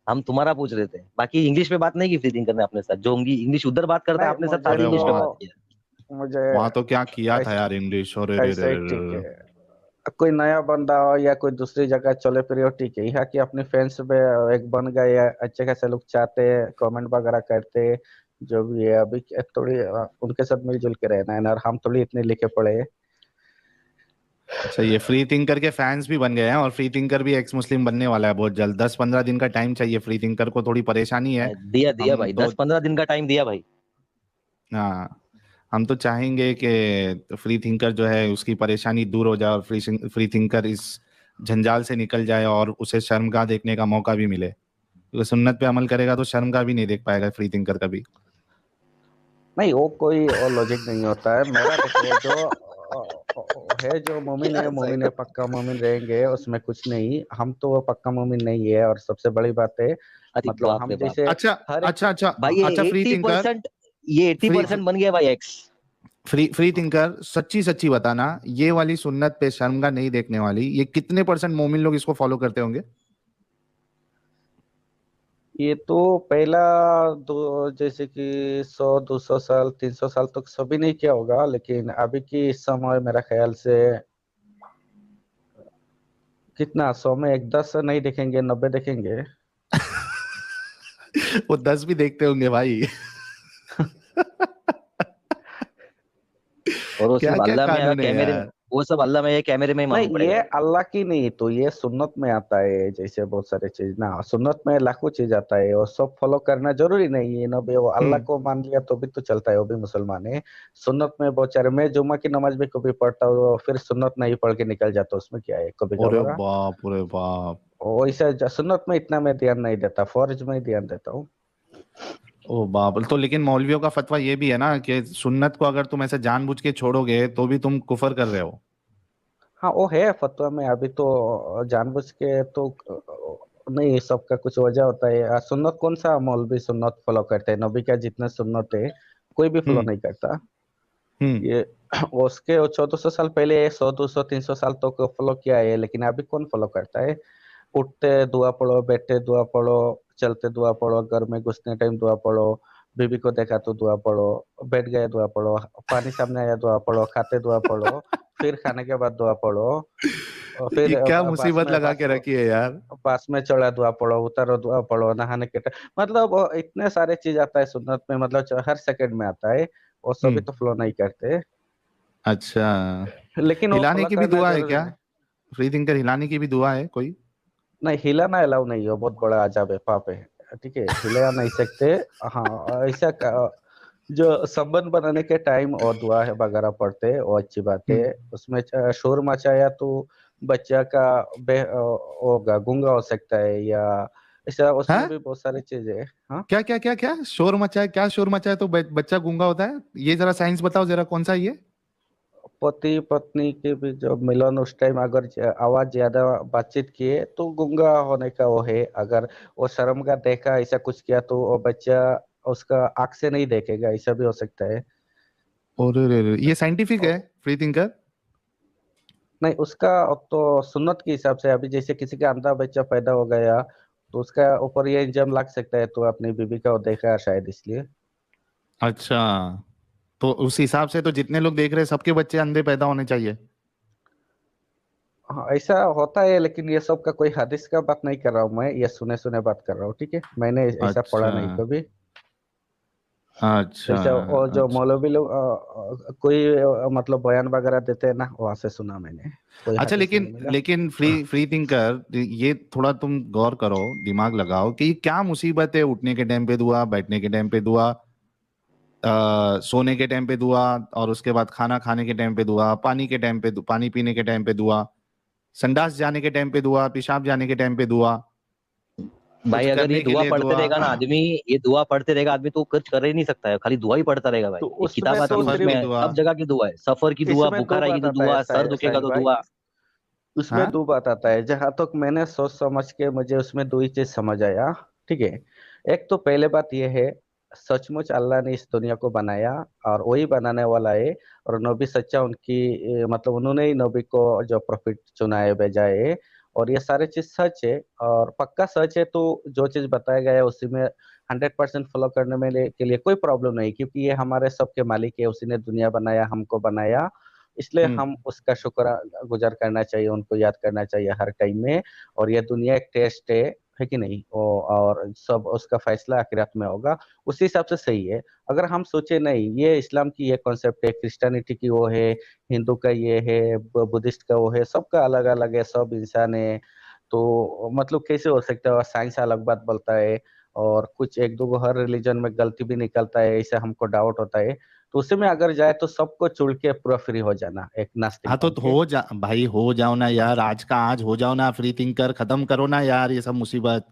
हम तुम्हारा पूछ रहे थे, बाकी इंग्लिश में बात नहीं की फ्री थिंकर ने अपने साथ, जो इंग्लिश उधर बात करता है नहीं, अपने साथ मुझे सारी इंग्लिश में बात तो किया। मुझे वहां तो क्या किया था ऐसे यार इंग्लिश, और ऐसे ही ठीक है। कोई नया बंदा हो या कोई दूसरी जगह चले फिरे हो, ठीक है। यहाँ की अपनी फैंस में एक बन गए या अच्छे खासे लोग चाहते हैं, कमेंट वगैरह करते हैं, जो भी है। अभी थोड़ी उनके साथ मिलजुल के रहना है ना, और हम थोड़ी इतने लिखे पड़े हैं। अच्छा, ये फ्री थिंकर के फैंस भी बन गए हैं, और फ्री थिंकर भी एक्स मुस्लिम बनने वाला है बहुत जल्द। 10-15 दिन का टाइम चाहिए फ्री थिंकर को, थोड़ी परेशानी है। दिया दिया हम भाई, तो 10-15 दिन का टाइम दिया भाई। हाँ, हम तो चाहेंगे कि फ्री थिंकर जो है उसकी परेशानी दूर हो जाए, और फ्री थिंकर इस झंझाल से निकल जाए, और उसे शर्मगाह देखने का मौका भी मिले। क्योंकि सुन्नत पे अमल करेगा तो शर्मगाह भी नहीं देख पाएगा फ्री थिंकर कभी। नहीं, वो कोई और लॉजिक नहीं होता है मेरा। देखो, जो मोमिन है, पक्का मोमिन रहेंगे, उसमें कुछ नहीं। हम तो वो पक्का मोमिन नहीं है, और सबसे बड़ी बात है, अरे मतलब बाप हम रे बाप। जैसे अच्छा हर एक अच्छा भाई अच्छा, ये फ्री थिंकर 80%, ये 80% बन गया भाई एक्स। फ्री थिंकर सच्ची सच्ची बताना, ये वाली सुन्नत पे शर्मगाह नहीं देखने वाली, ये कितने % मोमिन लोग इसको फॉलो करते होंगे? ये तो पहला दो, जैसे कि 100, 200 साल, 300 साल तक सभी नहीं किया होगा, लेकिन अभी की इस समय मेरा ख्याल से कितना, 100 में एक 10 नहीं देखेंगे, 90 देखेंगे। वो 10 भी देखते होंगे भाई। और वो क्या सिर्फ क्या अल्लाह में या कानून है कैमरे में, यार। वो सब अल्लाह में या कैमरे में ही मालूम नहीं, पड़ेगा ये भाई। अल्लाह की नहीं, तो ये सुन्नत में आता है। जैसे बहुत सारे चीज ना, सुन्नत में लाखों चीज आता है, और सब फॉलो करना जरूरी नहीं है ना भी। वो अल्लाह को मान लिया तो भी तो चलता है, वो भी मुसलमान है। सुन्नत में बहुत सारे, मैं जुम्मा की नमाज भी कभी पढ़ता हूँ, फिर सुन्नत नहीं पढ़ के निकल जाता, उसमें क्या है, कभी अरे कभार। बाप रे बाप। वैसे सुन्नत में इतना मैं ध्यान नहीं देता, फर्ज में ही ध्यान देता हूँ। ओ बाप, तो लेकिन मौलवियों का फतवा ये भी है ना कि सुन्नत को अगर तुम ऐसे जानबूझ के छोड़ोगे तो भी तुम कुफर कर रहे हो। हाँ, वो है फतवा में। अभी तो जानबूझ के तो नहीं, सबका कुछ वजह होता है। सुन्नत कौन सा मौलवी सुन्नत फॉलो करते हैं? नबी का जितना सुन्नत है कोई भी फॉलो नहीं करता। ये उसके 1400 साल पहले 100, 200, 300 साल तक फॉलो किया है, लेकिन अभी कौन फॉलो करता है? उठते दुआ पढ़ो, बैठते दुआ पढ़ो, चलते दुआ पढ़ो, घर में घुसने टाइम दुआ पढ़ो, बीबी को देखा तो दुआ पढ़ो, बैठ गए दुआ पढ़ो, पानी सामने आया दुआ पढ़ो, खाते दुआ पढ़ो, फिर खाने के बाद दुआ पढ़ो, और ये फिर क्या मुसीबत लगा के रखी है यार। पास में चढ़ा दुआ पढ़ो, उतारो दुआ पढ़ो, नहाने के टाइम, मतलब इतने सारे चीज आता है सुन्नत में, मतलब हर सेकंड में आता है, और सभी तो फॉलो नहीं करते। अच्छा, लेकिन वो हिलाने फॉलो की भी करना दुआ है जरूरी क्या? नहीं। फ्री थिंकर हिलाने की भी दुआ है कोई? नहीं, हिलाना अलाउ नहीं है, बहुत बड़ा अजाब है, पाप है, ठीक है, हिला नहीं सकते। हाँ, ऐसा जो संबंध बनाने के टाइम और दुआ है वगैरह पढ़ते हैं, वो अच्छी बात है। उसमें शोर मचाया तो बच्चा का होगा, गूंगा हो सकता है, या ऐसा, उसमें हाँ? भी बहुत सारी चीजें हैं। हाँ, क्या क्या क्या क्या शोर मचाए, क्या शोर मचाए तो बच्चा गूंगा होता है? ये जरा साइंस बताओ जरा, कौन सा ये? पति पत्नी के भी जब मिलन, उस टाइम अगर आवाज ज्यादा बातचीत किए तो गूंगा होने का वो है। अगर वो शर्म का देखा, ऐसा कुछ किया, तो वो बच्चा उसका आंख से नहीं देखेगा, ऐसा भी हो सकता है। और ये साइंटिफिक है फ्री थिंकर? नहीं, उसका अब तो सुन्नत के हिसाब से, अभी जैसे किसी का अंधा बच्चा पैदा हो गया तो उसका ऊपर ये इंजाम लग सकता है, तो अपनी बीबी का वो देखा शायद, इसलिए। अच्छा, तो उस हिसाब से तो जितने लोग देख रहे हैं सबके बच्चे अंधे पैदा होने चाहिए। हाँ ऐसा होता है, लेकिन ये सब का कोई हदीस का बात नहीं कर रहा हूँ मैं, ये सुने सुने बात कर रहा हूँ, ठीक है। मैंने ऐसा पढ़ा नहीं अच्छा कभी। अच्छा जैसे वो जो अच्छा मौलवी लोग कोई मतलब बयान वगैरह देते हैं ना, वहां से सुना मैंने, कोई अच्छा। हदीस नहीं लेकिन मिला। लेकिन फ्री थिंकर, ये थोड़ा तुम गौर करो, दिमाग लगाओ कि क्या मुसीबत है उठने के टाइम पे दुआ, बैठने के टाइम पे दुआ, सोने के टाइम पे दुआ, और उसके बाद खाना खाने के टाइम पे दुआ, पानी के टाइम पे पानी पीने के टाइम पे दुआ, संडास जाने के टाइम पे दुआ, पेशाब जाने के टाइम पे दुआ, भाई कुछ अगर ये करने के दुआ लिए पढ़ते दुआ। रहेगा ना आदमी, ये दुआ पढ़ते रहेगा आदमी तो कुछ कर ही नहीं सकता है, खाली दुआ ही पढ़ता रहेगा भाई। तो एक उसमें किताब आती तो है सफर उसमें की सिर्फ दुआ। सब जगह की दुआ है, सफर की दुआ, इसमें दो बुखार आएगी बात तो आता है दुआ, सर दुखेगा साहिल तो भाई, दुआ। उसमें हाँ दो बात आता है, जहां तक मैंने सोच समझ के मुझे उसमें दो ही चीज समझ आया, ठीक है। एक तो पहले बात यह है, सचमुच अल्लाह ने इस दुनिया को बनाया और वही बनाने वाला है, और नबी सच्चा उनकी मतलब उन्होंने ही नबी को जो प्रॉफिट चुना है, भेजा है, और ये सारी चीज सच है और पक्का सच है। तो जो चीज बताया गया है उसी में 100% फॉलो करने में के लिए कोई प्रॉब्लम नहीं, क्योंकि ये हमारे सबके मालिक है, उसी ने दुनिया बनाया, हमको बनाया, इसलिए हम उसका शुक्र गुजार करना चाहिए, उनको याद करना चाहिए हर टाइम में। और ये दुनिया एक टेस्ट है कि नहीं, और सब उसका फैसला आखिरत में होगा, उसी हिसाब से सही है। अगर हम सोचे नहीं ये इस्लाम की ये कॉन्सेप्ट है, क्रिश्चियनिटी की वो है, हिंदू का ये है, बुद्धिस्ट का वो है, सबका अलग अलग है, सब इंसान है, तो मतलब कैसे हो सकता है। साइंस अलग बात बोलता है, और कुछ एक दो हर रिलीजन में गलती भी निकलता है, इससे हमको डाउट होता है। तो उसी में अगर जाए तो सबको चुड़ के पूरा फ्री हो जाना, एक नास्तिक हाँ, तो बन के। हो जा भाई, हो जाओ ना यार, आज का आज हो जाओ ना, फ्री थिंकर खत्म करो ना यार ये सब मुसीबत।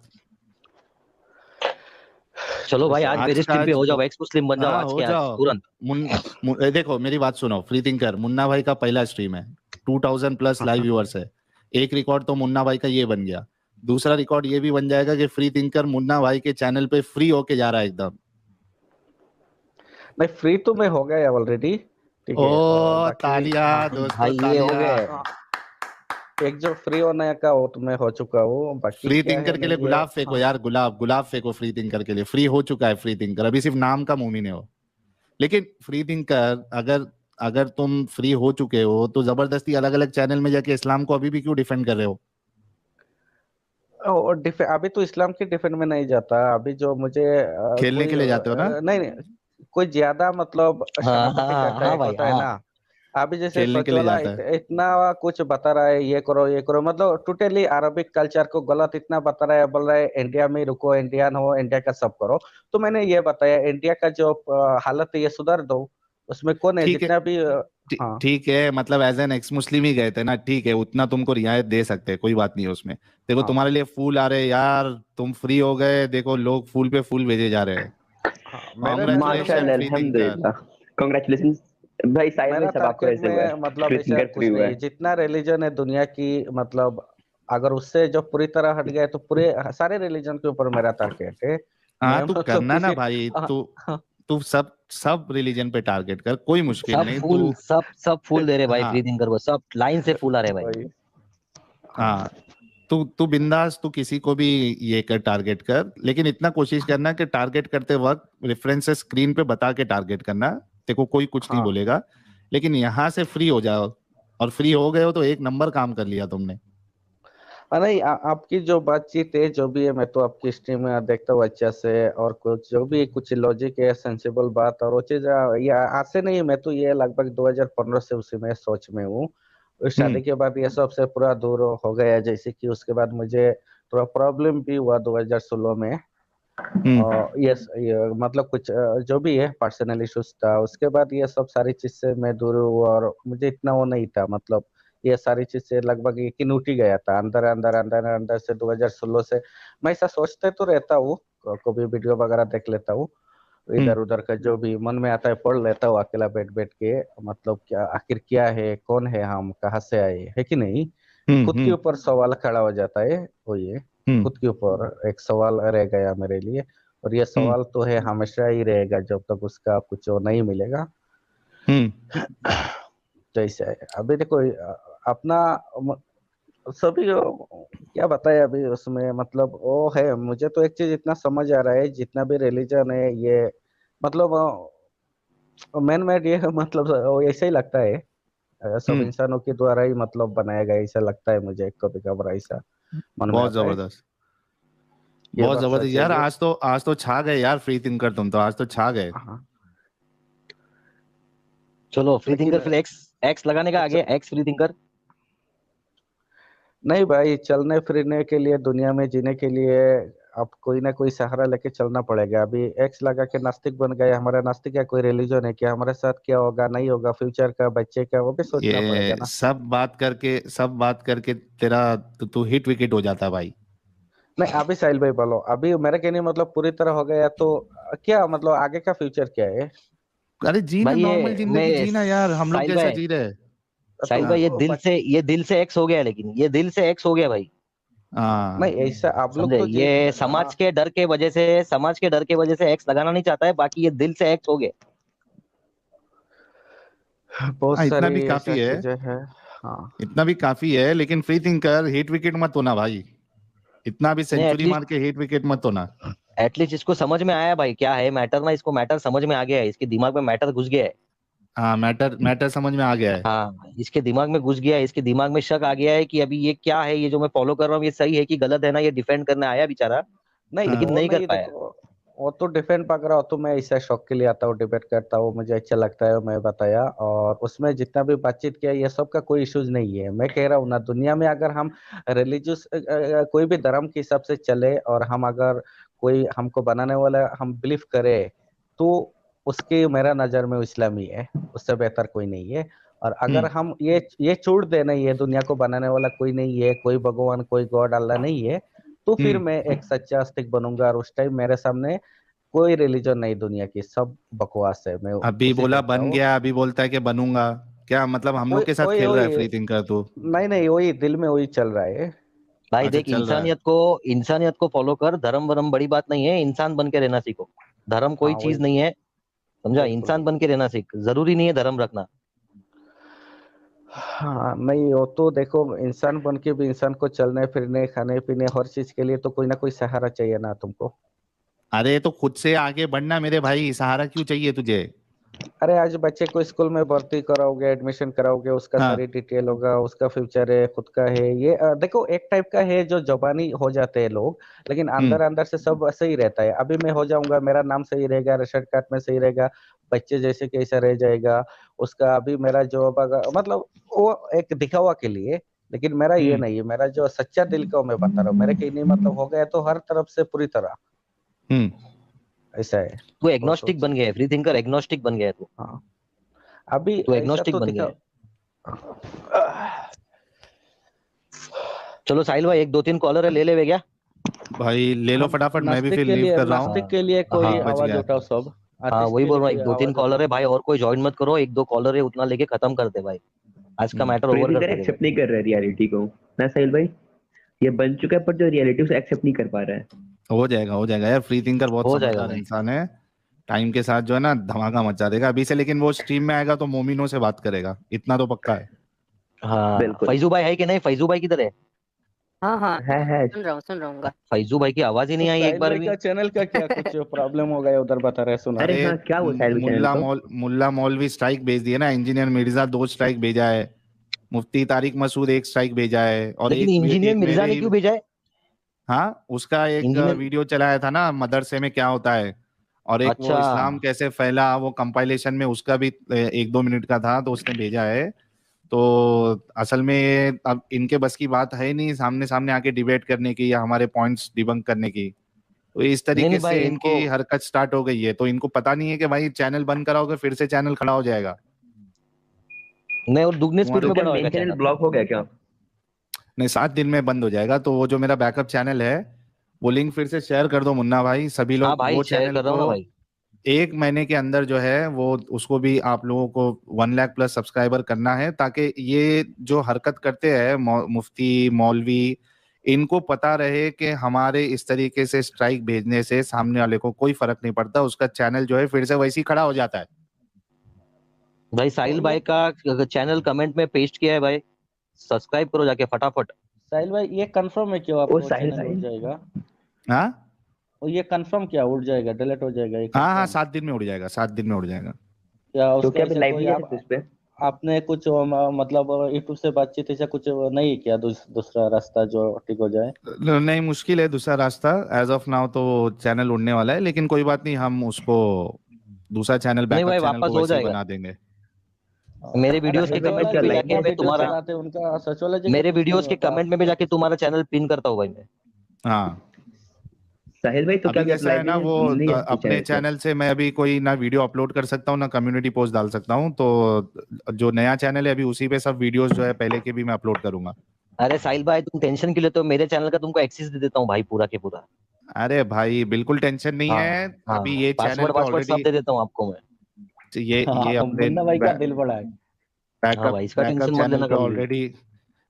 चलो भाई आज आज मेरे का स्ट्रीम पे आज हो जाओ, एक्स मुस्लिम बन जाओ हाँ आज हो के आज जाओ। तुरंत। देखो मेरी बात सुनो, फ्री थिंकर मुन्ना भाई का पहला स्ट्रीम है, 2000+ लाइव व्यूअर्स है। एक रिकॉर्ड तो मुन्ना भाई का ये बन गया, दूसरा रिकॉर्ड ये भी बन जाएगा कि फ्री थिंकर मुन्ना भाई के चैनल पे फ्री होके जा रहा है एकदम। नहीं, फ्री तो मैं हो गया ऑलरेडी, ठीक है, और ओ बाकी तालियां दोस्तों, भाई ये हो गए। तालियां। एक जो फ्री होने का वो तो मैं हो चुका हूँ, बाकी फ्री क्या है थिंकर के लिए नहीं है। गुलाब फेंको यार, गुलाब गुलाब फेंको फ्री थिंकर के लिए। फ्री हो चुका है फ्री थिंकर, अभी सिर्फ नाम का मोमिन है वो। लेकिन फ्री थिंकर, अगर अगर तुम फ्री हो चुके हो तो जबरदस्ती अलग अलग चैनल में जाके इस्लाम को अभी भी क्यों डिफेंड कर रहे हो? और अभी तो इस्लाम के डिफेंड में नहीं जाता, अभी जो मुझे खेलने कोई के लिए जाते हो ना? नहीं नहीं, कोई ज्यादा मतलब हाँ शहादती हाँ करता है, हाँ एक भाई होता है हाँ। ना। अभी जैसे खेलने के लिए सोचोला जाता है। इतना कुछ बता रहा है, ये करो ये करो, मतलब टोटली अरबिक कल्चर को गलत इतना बता रहा है, बोल रहा है इंडिया में रुको, इंडियन हो, इंडिया का सब करो। तो मैंने ये बताया, इंडिया का जो हालत है ये सुधार दो, उसमें कौन है ठीक है, जितना भी हाँ ठीक है, मतलब एज एन एक्स मुस्लिम ही गए थे ना, ठीक है, उतना तुमको रियायत दे सकते हैं, कोई बात नहीं है उसमें। देखो हाँ तुम्हारे लिए फूल आ रहे हैं यार, तुम फ्री हो गए, देखो लोग फूल पे फूल भेजे जा रहे हैं। हाँ, मेरे मतलब कॉन्ग्रेचुलेशन में फ्री थिंकर। अल्हम्दुलिल्लाह, कांग्रेचुलेशन भाई, साहिल भाई मेरा सब आपको टारगेट ऐसे हुआ में है, मतलब फ्री ऐसा थिंकर फ्री कुछ हुआ नहीं, है। जितना रिलीजन है दुनिया की, मतलब अगर उससे जो पूरी तरह हट गए तो पूरे सारे रिलीजन के ऊपर मेरा टारगेट है। हाँ मैं तू मतलब करना ना किसी भाई, हाँ, तू हाँ, तू सब सब रिलीजन पे टारगेट कर, कोई मुश्किल सब नहीं फूल, तू। सब फूल दे रहे भाई हाँ फ्री थिंकर को, सब लाइन से फूल आ रहे भाई। वही हाँ, तू तू बिंदास, तू किसी को भी ये कर, टारगेट कर, लेकिन इतना कोशिश करना कि टारगेट करते वक्त रेफरेंसेस स्क्रीन पे बता के टारगेट करना, देखो कोई कुछ नहीं हाँ बोलेगा। लेकिन यहाँ से फ्री हो जाओ, और फ्री हो गए हो तो एक नंबर काम कर लिया तुमने। नहीं आपकी जो बातचीत है जो भी है, मैं तो आपकी स्ट्रीम में देखता हूँ अच्छा से, और कुछ जो भी कुछ लॉजिक है, सेंसिबल बात, और वो चीज ये आज से नहीं है, मैं तो ये लगभग 2015 से उसी में सोच में हूँ। उस शादी के बाद ये सब से पूरा दूर हो गया, जैसे कि उसके बाद मुझे थोड़ा प्रॉब्लम भी हुआ 2016 में, और ये मतलब कुछ जो भी है पर्सनल इश्यूज था, उसके बाद ये सब सारी चीज से मैं दूर हूँ, और मुझे इतना वो नहीं था, मतलब ये सारी चीज से लगभग यकीन उठ ही गया था अंदर अंदर अंदर अंदर से 2016 से। मैं ऐसा सोचते तो रहता हूँ, कभी वीडियो वगैरह देख लेता हूँ, इधर उधर का जो भी मन में आता है पढ़ लेता हूँ अकेला बैठ बैठ के, मतलब क्या आखिर क्या है, कौन है हम, कहाँ से आए, है कि नहीं। खुद के ऊपर सवाल खड़ा हो जाता है, वो ये खुद के ऊपर एक सवाल रह गया मेरे लिए, और ये सवाल तो है हमेशा ही रहेगा जब तक उसका कुछ वो नहीं मिलेगा। तो ऐसा है। अभी देखो अपना सभी क्या बताए अभी उसमें, मतलब वो है, मुझे तो एक चीज इतना समझ आ रहा है, जितना भी रिलीजन है ये मतलब मैन मेड, ये मतलब वो ऐसा ही लगता है, सब इंसानों के द्वारा ही मतलब बनाया गया, ऐसा लगता है मुझे कभी कभार, ऐसा मन में बहुत आता है। जबरदस्त, ये बहुत बात जबरदस्त सच है यार। जी। आज तो छा गए यार फ्री थिंकर, तुम तो आज तो छा गए। चलो फ्री लेकिन थिंकर फिर एक्स लगाने का आगे, एक्स फ्री थिंकर। नहीं भाई, चलने फिरने के लिए, दुनिया में जीने के लिए अब कोई ना कोई सहारा लेके चलना पड़ेगा। अभी एक्स लगा के नास्तिक बन गए, हमारा नास्तिक का कोई रिलीजन है क्या? हमारे साथ क्या होगा नहीं होगा, फ्यूचर का, बच्चे का, वो भी सोचना पड़ेगा ये ना। सब बात करके तेरा तू हिट विकेट हो जाता भाई। नहीं अभी साहिल भाई बोलो, अभी मेरा कहने मतलब पूरी तरह हो गया तो क्या मतलब आगे का फ्यूचर क्या है? अरे जीना, भाई नॉर्मल ये जिंदगी मैं जीना यार, हम लोग साहिल कैसा भाई, जी रहे हैं। साहिल भाई ये दिल से एक्स हो गया है, लेकिन ये दिल से एक्स हो गया भाई। नहीं ऐसा आप लोग समझे, तो ये समाज के डर के वजह से एक्स लगाना नहीं चाहता है, बाकी ये दिल से एक्स हो गया। बहुत इतना सारी भी ऐसा काफी है, चीजें है। हाँ इतना भी काफी है। लेकिन फ्री थिंकर हिट विकेट मत होना भाई, इतना भी नहीं, सेंचुरी मार के हिट विकेट मत होना। एटलीस्ट इसको समझ में आया भाई क्या है मैटर ना, इसको मैटर समझ में आ गया है, इसके दिमाग में मैटर घुस गया है। हाँ मैटर समझ में आ गया है। हाँ, इसके दिमाग में घुस गया है, इसके दिमाग में शक आ गया है कि अभी ये क्या है, ये जो मैं फॉलो कर रहा हूँ ये सही है कि गलत है ना, ये डिफेंड करने आया बेचारा, नहीं लेकिन वो नहीं कर नहीं, पाया। देखो वो तो डिफेंड पकड़ रहा हो तो मैं ऐसा शौक के लिए आता हूँ, डिबेट करता हूँ, मुझे अच्छा लगता है, मैं बताया। और उसमें जितना भी बातचीत किया ये सब का कोई इश्यूज नहीं है। मैं कह रहा हूँ ना, दुनिया में अगर हम रिलीजियस कोई भी धर्म के हिसाब से चले और हम अगर कोई हमको बनाने वाला हम बिलीव करे तो उसके मेरा नजर में वो इस्लामी है, उससे बेहतर कोई नहीं है। और अगर हम ये छोड़ दे नहीं है, दुनिया को बनाने वाला कोई नहीं है, कोई भगवान कोई गॉड अल्लाह नहीं है, तो फिर मैं एक सच्चा आस्तिक बनूंगा। और उस टाइम मेरे सामने कोई रिलीजन नहीं, दुनिया की सब बकवास है। मैं अभी उसी बोला करता बन हूँ। गया, अभी बोलता है कि बनूंगा। क्या मतलब हम लोग के साथ वही खेल रहा है वही फ्री थिंकर तू? नहीं नहीं, वही दिल में वही चल रहा है। भाई अच्छा देख, चल रहा है। इंसानियत को फॉलो कर, धर्म वरम बड़ी बात नहीं है, इंसान बन के रहना सीखो। धर्म कोई हाँ चीज वही, नहीं है, समझा, बिल्कुल इंसान बन के रहना सीख, जरूरी नहीं है धर्म रखना। हाँ नहीं, वो तो देखो इंसान बन के भी इंसान को चलने फिरने खाने पीने हर चीज के लिए तो कोई ना कोई सहारा चाहिए ना तुमको। अरे तो खुद से आगे बढ़ना मेरे भाई, सहारा क्यों चाहिए तुझे? अरे आज बच्चे को स्कूल में भर्ती कराओगे, एडमिशन कराओगे, उसका हाँ सारी डिटेल होगा, उसका फ्यूचर है, खुद का है। ये देखो एक टाइप का है जो जबानी हो जाते हैं लोग, लेकिन अंदर अंदर से सब सही रहता है। अभी मैं हो जाऊंगा, मेरा नाम सही रहेगा, रेशन कार्ड में सही रहेगा, बच्चे जैसे कैसा रह जाएगा उसका। अभी मेरा जॉब मतलब वो एक दिखावा के लिए, लेकिन मेरा ये नहीं है। मेरा जो सच्चा दिल का मैं बता रहा हूँ, मेरे कहीं नहीं मतलब हो गया तो हर तरफ से पूरी तरह ऐसा है। तू एग्नोस्टिक बन गया है, फ्री थिंकर एग्नोस्टिक बन गया है तू। हाँ अभी तू ऐसा एग्नोस्टिक तो बन गया दिखा। है। चलो साहिल भाई, एक दो तीन कॉलर है, ले ले क्या? भाई ले लो फटाफट, मैं भी फिर लीव कर रहा हूँ। नास्तिक के लिए कोई हाँ, बच आवाज गया। उठाओ सब। हाँ आर्टिस्ट वही के बोल लिए रहा हूँ, कोई एक दो तीन आवाज कॉलर उठाओ। है भाई, और कोई ज्वाइन मत करो, एक दो कॉलर है उतना लेके खत्म करते भाई, आज का मैटर ओवर फ्रीथिंकर करते एक्सेप्ट नहीं कर रहा है रियलिटी को ना साहिल भाई, ये बन चुका है पर जो रियलिटी उसे एक्सेप्ट नहीं कर पा रहा है। हो जाएगा यार, फ्री थिंकर बहुत हो जाएगा समझदार भाई। इंसान है, टाइम के साथ जो है ना धमाका मचा देगा अभी से। लेकिन वो स्ट्रीम में आएगा तो मोमिनो से बात करेगा, इतना तो पक्का है। हाँ बिल्कुल। फैजू भाई है कि नहीं? फैजू भाई किधर है? हाँ हाँ है सुन रहा हूँ फैजू भाई की आवाज ही तो नहीं आई एक साहिल बार भाई भी। का चैनल का क्या कुछ प्रॉब्लम हो गया उधर, बता रहे सुना। अरे हाँ, क्या हुआ साहिल चैनल को? मुल्ला मौलवी स्ट्राइक भेज दिया ना, इंजीनियर मिर्जा 2 स्ट्राइक भेजा है, मुफ्ती तारिक मसूद 1 स्ट्राइक भेजा है, और लेकिन इंजीनियर एक मिर्जा मेरे ने ही। क्यों भेजा है? हाँ उसका एक इंजीनियर, वीडियो चलाया था ना मदरसे में क्या होता है, और एक वो अच्छा इस्लाम कैसे फैला, वो कंपाइलेशन में उसका भी 1-2 मिनट का था, तो उसने भेजा है। तो असल में ये अब इनके बस की बात है नहीं सामने सामने आके डिबेट करने की या हमारे पॉइंट्स डिबंक करने की। तो इस नहीं तरीके भाई, से इनको इनकी हरकत स्टार्ट हो गई है, तो इनको पता नहीं है कि भाई चैनल बंद कराओगे फिर से चैनल खड़ा हो जाएगा। नहीं, और दुगने स्पीड तो में क्या बड़ा मेन होगा चैनल चैनल। ब्लॉक हो गया क्या? नहीं 7 दिन में बंद हो जाएगा। तो वो जो मेरा बैकअप चैनल है वो लिंक फिर से शेयर कर दो मुन्ना भाई, सभी हाँ लोग भाई वो शेयर चैनल कर रहा हूँ ना को भाई। 1 महीने के अंदर जो है वो उसको भी आप लोगों को 1 लाख प्लस सब्सक्राइबर करना है, ताकि ये जो हरकत करते हैं मुफ्ती मौलवी, इनको पता रहे कि हमारे इस तरीके से स्ट्राइक भेजने से सामने वाले को कोई फर्क नहीं पड़ता, उसका चैनल जो है फिर से वैसे ही खड़ा हो जाता है। भाई साहिल भाई का चैनल कमेंट में पेस्ट किया है भाई, सब्सक्राइब करो जाके फटाफट। साहिल भाई ये कंफर्म है क्यों ओ आपको साहिल चैनल भाई, उड़ जाएगा? हाँ और ये कंफर्म क्या उड़ जाएगा, डिलीट हो जाएगा ये हाँ, confirm? 7 दिन में उड़ जाएगा, 7 दिन में उड़ जाएगा। क्या तो उसका क्या अभी ऐसा लाइव कोई नहीं है आप इस पे? आपने कुछ मतलब यूट्यूब से बातचीत ऐसा कुछ नहीं किया दूसरा रास्ता जो ठीक हो जाए? नहीं, मुश्किल है दूसरा रास्ता। एज ऑफ नाउ तो चैनल उड़ने वाला है, लेकिन कोई बात नहीं, हम उसको दूसरा चैनल नहीं बैकअप भाई, चैनल वापस को हो वैसे ही जाएगा। बना देंगे। मेरे वीडियोस के साहिल कमेंट भाई में भी जो जाके मैं वीडियो तुम्हारा चलाते हैं उनका सोशियोलॉजी का मेरे कुछ नहीं वीडियोस के होता कमेंट में भी जाके तुम्हारा चैनल पिन करता हूँ भाई मैं। हाँ, साहिल भाई तो क्या अभी अभी आप कैसा है लाइव ना, वो नहीं है आपके अपने चैनल पे? चैनल से मैं अभी कोई ना वीडियो अपलोड कर सकता हूँ ना कम्युनिटी पोस्ट डाल सकता हूँ, तो जो नया चैनल है अभी उसी पे सब वीडियोस जो है पहले के भी मैं अपलोड करूंगा। अरे साहिल भाई, तुम टेंशन क्यों लेते हो? मेरे चैनल का तुमको एक्सेस दे देता हूँ भाई, पूरा के पूरा। अरे भाई बिल्कुल टेंशन नहीं हाँ है, हाँ, अभी ये चैनल पासवर्ड पे पासवर्ड सब ऑलरेडी दे देता हूँ आपको मैं। ये अपने मुन्ना भाई का दिल बड़ा है। हाँ भाई, इसका टेंशन मत लेना कभी भी।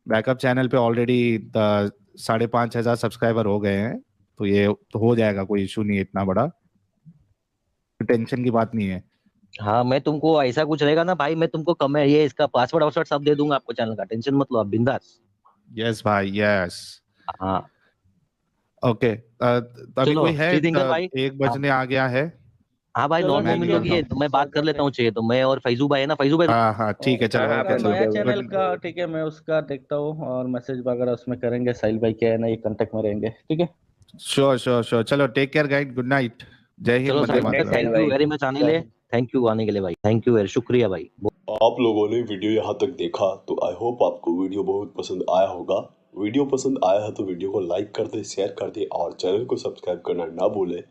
बैकअप चैनल पे ऑलरेडी 5,500 सब्सक्राइबर हो गए हैं, तो ये तो हो जाएगा, कोई इशू नहीं है इतना बड़ा, टेंशन की बात नहीं है। हाँ, मैं तुमको ऐसा कुछ रहेगा ना भाई, मैं तुमको कम है ये इसका पासवर्ड वासवर्ड सब दे दूंगा आपको चैनल का, टेंशन मत लो आप, बिंदास। यस भाई, यस। हाँ ओके, तो अभी चलो कोई है? श्री थिंकर भाई, 1 बजने आ गया है। हाँ भाई, चलो 9 मैं ठीक मिनट है, हो गई है, तो मैं बात कर लेता हूँ चाहिए तो। मैं और फैजू भाई है ना, फैजू भाई हाँ हाँ ठीक है, चलो हाँ, ओके, कर लो, नया क्या चैनल गुड। का ठीक है, मैं उसका देखता हूँ और मैसेज वगैरह उसमें करेंगे। साहिल भाई क्या है ना, ये कांटेक्ट में रहेंगे, ठीक है। श्योर श्योर श्योर, चलो take care guide, good night, जय हिंद, चलो वंदे साहिल भाई, मातरम। थैंक यू वेरी मच आने के लिए, थैंक यू आने के लिए भाई, थैंक यू वेरी, शुक्रिया भाई। आप लोगों ने वीडियो यहाँ तक देखा तो आई होप आपको वीडियो बहुत पसंद आया होगा। वीडियो पसंद आया है तो वीडियो को लाइक कर दे, शेयर कर दे और चैनल को सब्सक्राइब करना ना भूले।